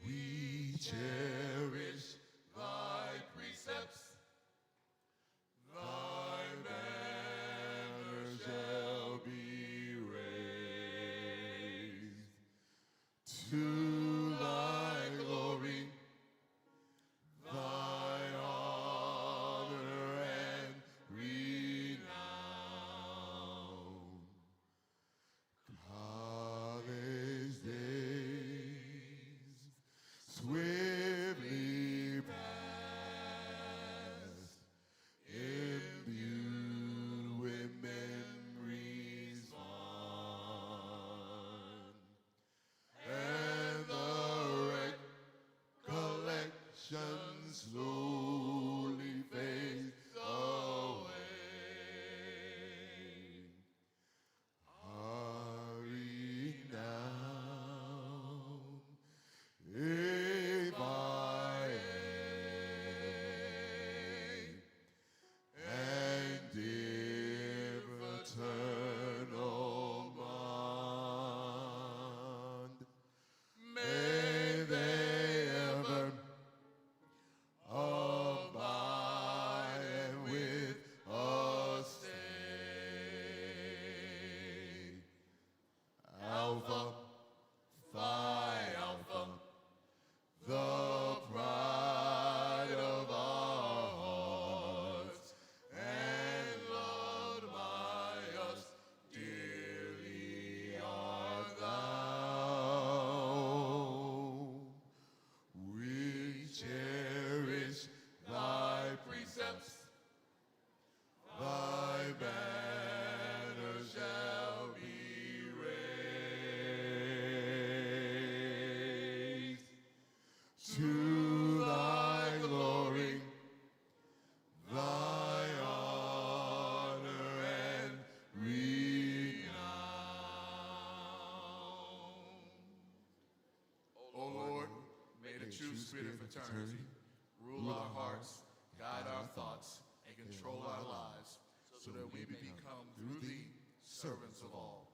We cherish thy precepts, thy banner shall be raised to thy glory, thy honor and renown. College days swiftly past, imbued with memories fond, and the recollection slowly fades away. Hurry now, if I and dear fraternal bond, may they ever abide and with us stay. Alpha, Phi Alpha, the pride of our hearts, and loved by us dearly art thou. We cherish thy precepts, thy banner shall be raised to thy glory, thy honor and renown. O Lord, may the true spirit of fraternity rule our hearts, guide our thoughts, and control our lives, so that we may become through thee servants of all.